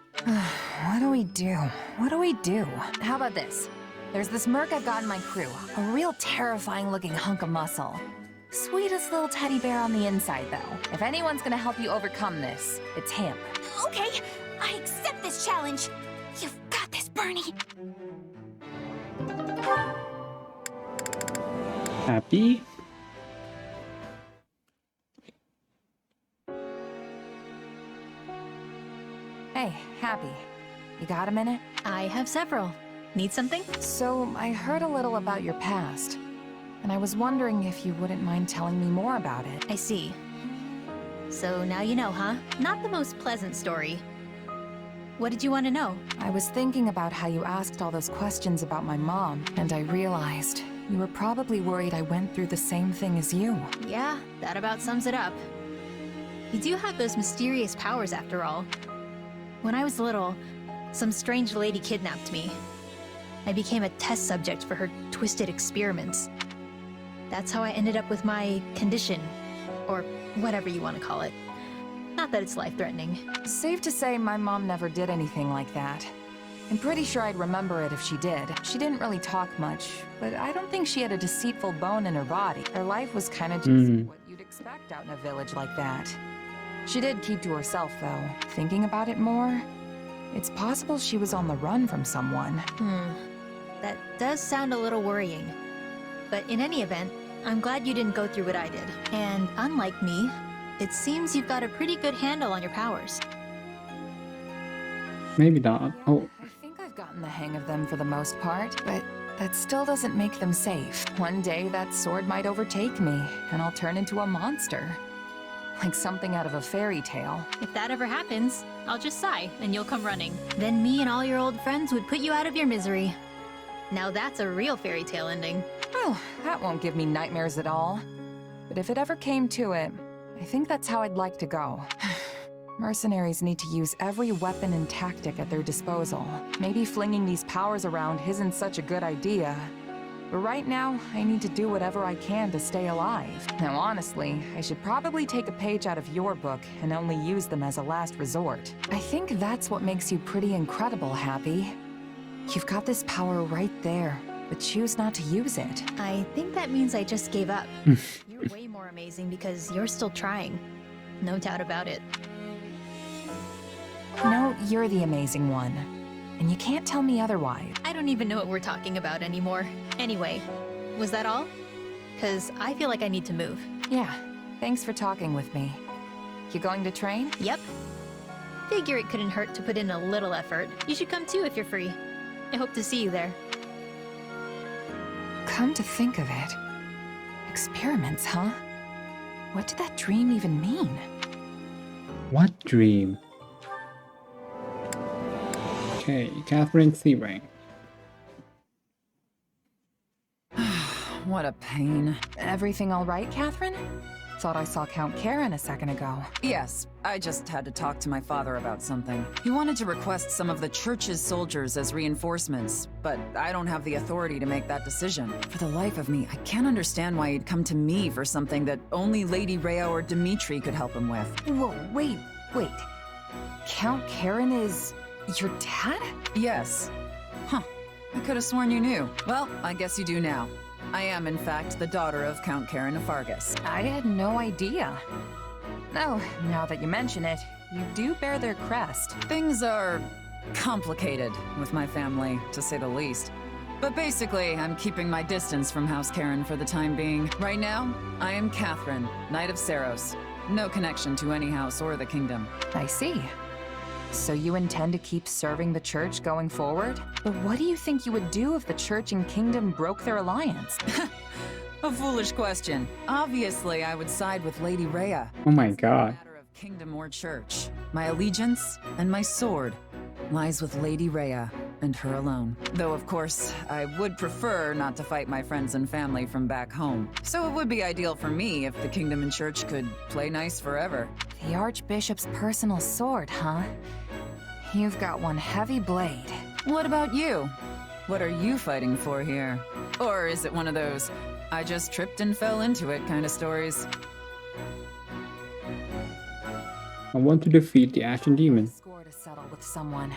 What do we do? What do we do? How about this? There's this merc I've got in my crew. A real terrifying looking hunk of muscle. Sweetest little teddy bear on the inside, though. If anyone's gonna help you overcome this, it's him. Okay, I accept this challenge. You've got this, Bernie. Happy? Hey, Happy. You got a minute? I have several. Need something? So, I heard a little about your past, and I was wondering if you wouldn't mind telling me more about it. I see. So now you know, huh? Not the most pleasant story. What did you want to know? I was thinking about how you asked all those questions about my mom, and I realized you were probably worried I went through the same thing as you. Yeah, that about sums it up. You do have those mysterious powers after all. When I was little, some strange lady kidnapped me. I became a test subject for her twisted experiments. That's how I ended up with my condition, or whatever you want to call it. Not that it's life-threatening. Safe to say my mom never did anything like that. I'm pretty sure I'd remember it if she did. She didn't really talk much, but I don't think she had a deceitful bone in her body. Her life was kind of just what you'd expect out in a village like that. She did keep to herself, though. Thinking about it more, it's possible she was on the run from someone. That does sound a little worrying. But in any event, I'm glad you didn't go through what I did. And unlike me, it seems you've got a pretty good handle on your powers. Maybe not. Oh. I think I've gotten the hang of them for the most part, but that still doesn't make them safe. One day that sword might overtake me, and I'll turn into a monster. Like something out of a fairy tale. If that ever happens, I'll just sigh, and you'll come running. Then me and all your old friends would put you out of your misery. Now that's a real fairy tale ending. Well, that won't give me nightmares at all. But if it ever came to it, I think that's how I'd like to go. Mercenaries need to use every weapon and tactic at their disposal. Maybe flinging these powers around isn't such a good idea. But right now, I need to do whatever I can to stay alive. Now honestly, I should probably take a page out of your book and only use them as a last resort. I think that's what makes you pretty incredible, Happy. You've got this power right there, but choose not to use it. I think that means I just gave up. You're way more amazing because you're still trying. No doubt about it. No, you're the amazing one. And you can't tell me otherwise. I don't even know what we're talking about anymore. Anyway, was that all? 'Cause I feel like I need to move. Yeah, thanks for talking with me. You going to train? Yep. Figure it couldn't hurt to put in a little effort. You should come too if you're free. I hope to see you there. Come to think of it. Experiments, huh? What did that dream even mean? What dream? Okay, Catherine Sebring. What a pain. Everything all right, Catherine? Thought I saw Count Karen a second ago. Yes, I just had to talk to my father about something. He wanted to request some of the church's soldiers as reinforcements, but I don't have the authority to make that decision. For the life of me, I can't understand why he'd come to me for something that only Lady Rhea or Dimitri could help him with. Whoa, wait. Count Karen is your dad? Yes. Huh. I could have sworn you knew. Well, I guess you do now. I am, in fact, the daughter of Count Karen of Fargus. I had no idea. Oh, now that you mention it, you do bear their crest. Things are complicated with my family, to say the least. But basically, I'm keeping my distance from House Karen for the time being. Right now, I am Catherine, Knight of Saros. No connection to any house or the kingdom. I see. So you intend to keep serving the church going forward? But what do you think you would do if the church and kingdom broke their alliance? A foolish question. Obviously, I would side with Lady Rhea. Oh my god. Matter of kingdom or church. My allegiance and my sword lies with Lady Rhea and her alone. Though, of course, I would prefer not to fight my friends and family from back home. So it would be ideal for me if the kingdom and church could play nice forever. The Archbishop's personal sword, huh? You've got one heavy blade. What about you? What are you fighting for here? Or is it one of those, I just tripped and fell into it kind of stories? I want to defeat the Ashen Demon. Score to settle with someone.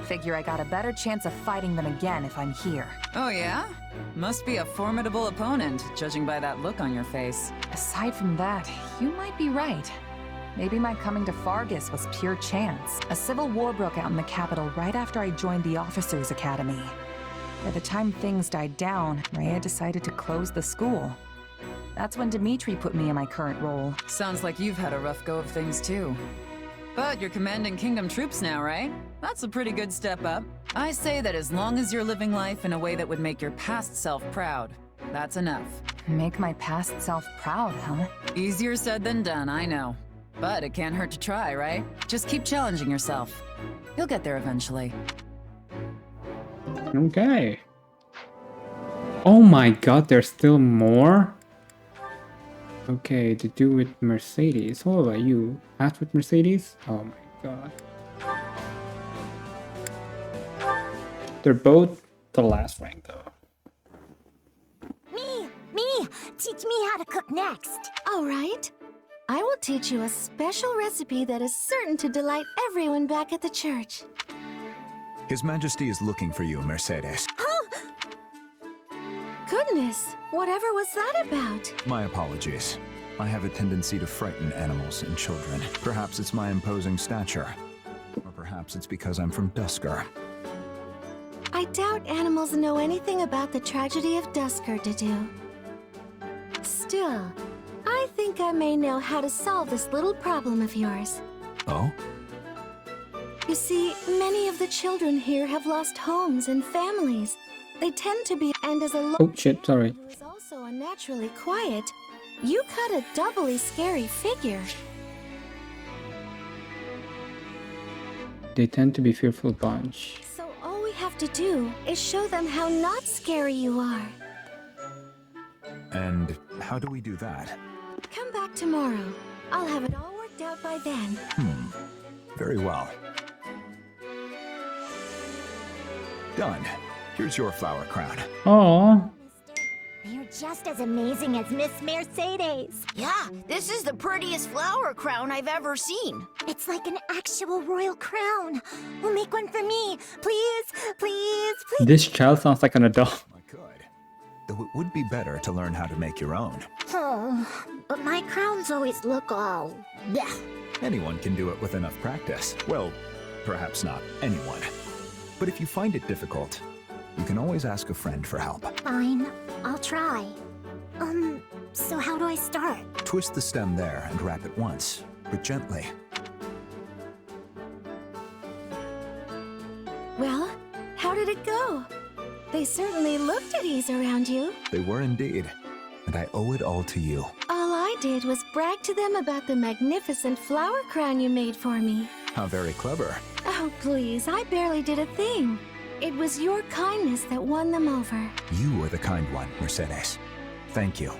Figure I got a better chance of fighting them again if I'm here. Oh yeah? Must be a formidable opponent, judging by that look on your face. Aside from that, you might be right. Maybe my coming to Fargus was pure chance. A civil war broke out in the capital right after I joined the Officers' Academy. By the time things died down, Rhea decided to close the school. That's when Dimitri put me in my current role. Sounds like you've had a rough go of things too. But you're commanding Kingdom troops now, right? That's a pretty good step up. I say that as long as you're living life in a way that would make your past self proud, that's enough. Make my past self proud, huh? Easier said than done, I know. But it can't hurt to try, right? Just keep challenging yourself. You'll get there eventually. Okay. Oh my god, there's still more? Okay, to do with Mercedes. What about you? Ask with Mercedes? Oh my god. They're both the last rank though. Me! Teach me how to cook next. All right. I will teach you a special recipe that is certain to delight everyone back at the church. His Majesty is looking for you, Mercedes. Oh! Goodness, whatever was that about? My apologies. I have a tendency to frighten animals and children. Perhaps it's my imposing stature. Or perhaps it's because I'm from Dusker. I doubt animals know anything about the tragedy of Dusker, Dedu. Still, I think I may know how to solve this little problem of yours. Oh? You see, many of the children here have lost homes and families. They tend to be, and as a Oh shit, sorry. who is also unnaturally quiet, you cut a doubly scary figure. They tend to be fearful bunch. So all we have to do is show them how not scary you are. And how do we do that? Come back tomorrow. I'll have it all worked out by then. Very well. Done. Here's your flower crown. Aww. You're just as amazing as Miss Mercedes. Yeah, this is the prettiest flower crown I've ever seen. It's like an actual royal crown. Well, make one for me. Please, please, please. This child sounds like an adult. Though it would be better to learn how to make your own. Oh, but my crowns always look all... bleh. Anyone can do it with enough practice. Well, perhaps not anyone. But if you find it difficult, you can always ask a friend for help. Fine, I'll try. So how do I start? Twist the stem there and wrap it once, but gently. Well, how did it go? They certainly looked at ease around you. They were indeed, and I owe it all to you. All I did was brag to them about the magnificent flower crown you made for me. How very clever. Oh, please, I barely did a thing. It was your kindness that won them over. You are the kind one, Mercedes. Thank you.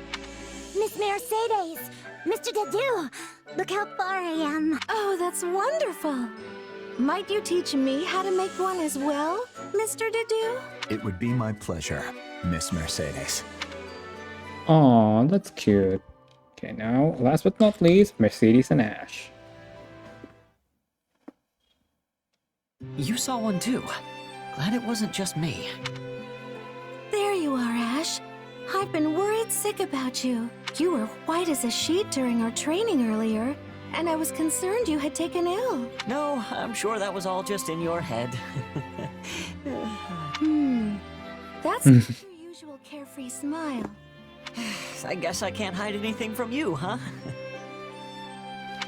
Miss Mercedes! Mr. Dedu! Look how far I am. Oh, that's wonderful. Might you teach me how to make one as well, Mr. Dedu? It would be my pleasure, Miss Mercedes. Aww, that's cute. Okay, now, last but not least, Mercedes and Ash. You saw one too. Glad it wasn't just me. There you are, Ash. I've been worried sick about you. You were white as a sheet during our training earlier, and I was concerned you had taken ill. No, I'm sure that was all just in your head. That's not your usual carefree smile. I guess I can't hide anything from you, huh?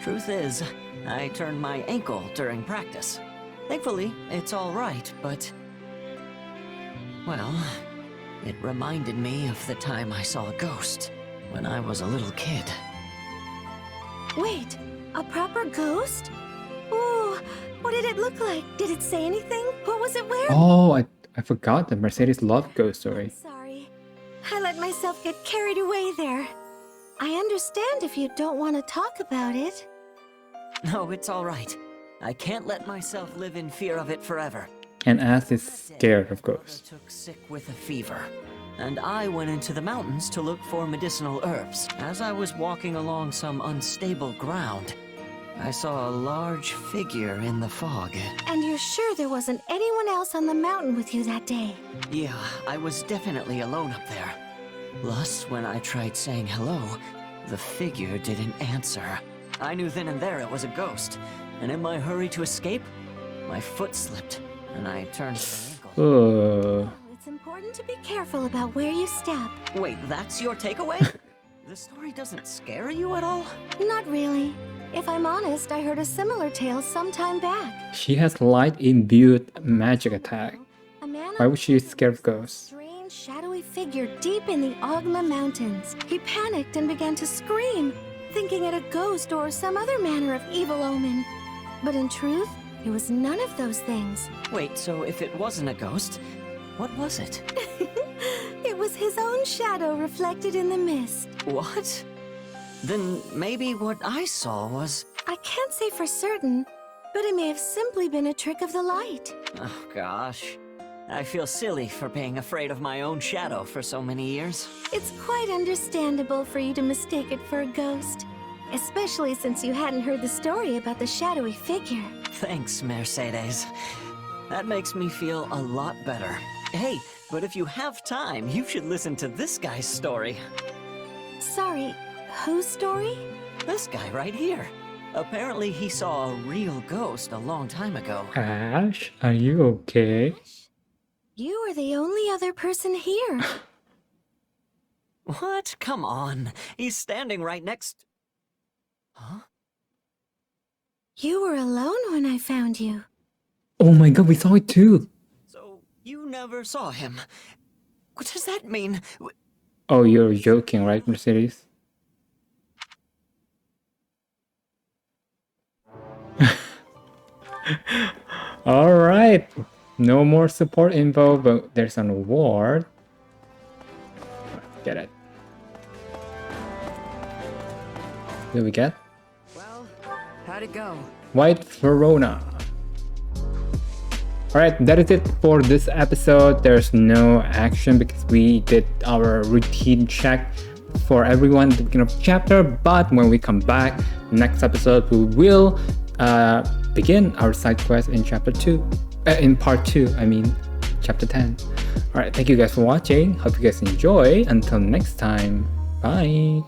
Truth is, I turned my ankle during practice. Thankfully, it's all right, but... well, it reminded me of the time I saw a ghost when I was a little kid. Wait, a proper ghost? Ooh, what did it look like? Did it say anything? What was it wearing? Oh, I forgot that Mercedes loved Ghost Story. Sorry. I let myself get carried away there. I understand if you don't want to talk about it. No, it's all right. I can't let myself live in fear of it forever. And Ash is scared of ghosts. Took sick with a fever, and I went into the mountains to look for medicinal herbs. As I was walking along some unstable ground, I saw a large figure in the fog. And you're sure there wasn't anyone else on the mountain with you that day? Yeah, I was definitely alone up there. Plus, when I tried saying hello, the figure didn't answer. I knew then and there it was a ghost, and in my hurry to escape, my foot slipped, and I turned my ankle. It's important to be careful about where you step. Wait, that's your takeaway? The story doesn't scare you at all? Not really. If I'm honest, I heard a similar tale some time back. She has light-imbued magic attack. A man Why would she be scared of ghosts? strange, shadowy figure deep in the Ogma Mountains. He panicked and began to scream, thinking it a ghost or some other manner of evil omen. But in truth, it was none of those things. Wait, so if it wasn't a ghost, what was it? It was his own shadow reflected in the mist. What? Then maybe what I saw was... I can't say for certain, but it may have simply been a trick of the light. Oh gosh. I feel silly for being afraid of my own shadow for so many years. It's quite understandable for you to mistake it for a ghost, especially since you hadn't heard the story about the shadowy figure. Thanks, Mercedes. That makes me feel a lot better. Hey, but if you have time, you should listen to this guy's story. Sorry, whose story? This guy right here. Apparently he saw a real ghost a long time ago. Ash, are you okay? You are the only other person here. What? Come on. He's standing right next... Huh? You were alone when I found you. Oh my god, we saw it too! So, you never saw him. What does that mean? Oh, you're joking, right, Mercedes? Alright, no more support info, but there's an award. Get it. What do we get? Well, how'd it go? White Verona. Alright, that is it for this episode. There's no action because we did our routine check for everyone at the beginning of the chapter, but when we come back, next episode, we will begin our side quest in chapter 2. In part 2, I mean, chapter 10. Alright, thank you guys for watching. Hope you guys enjoy. Until next time, bye.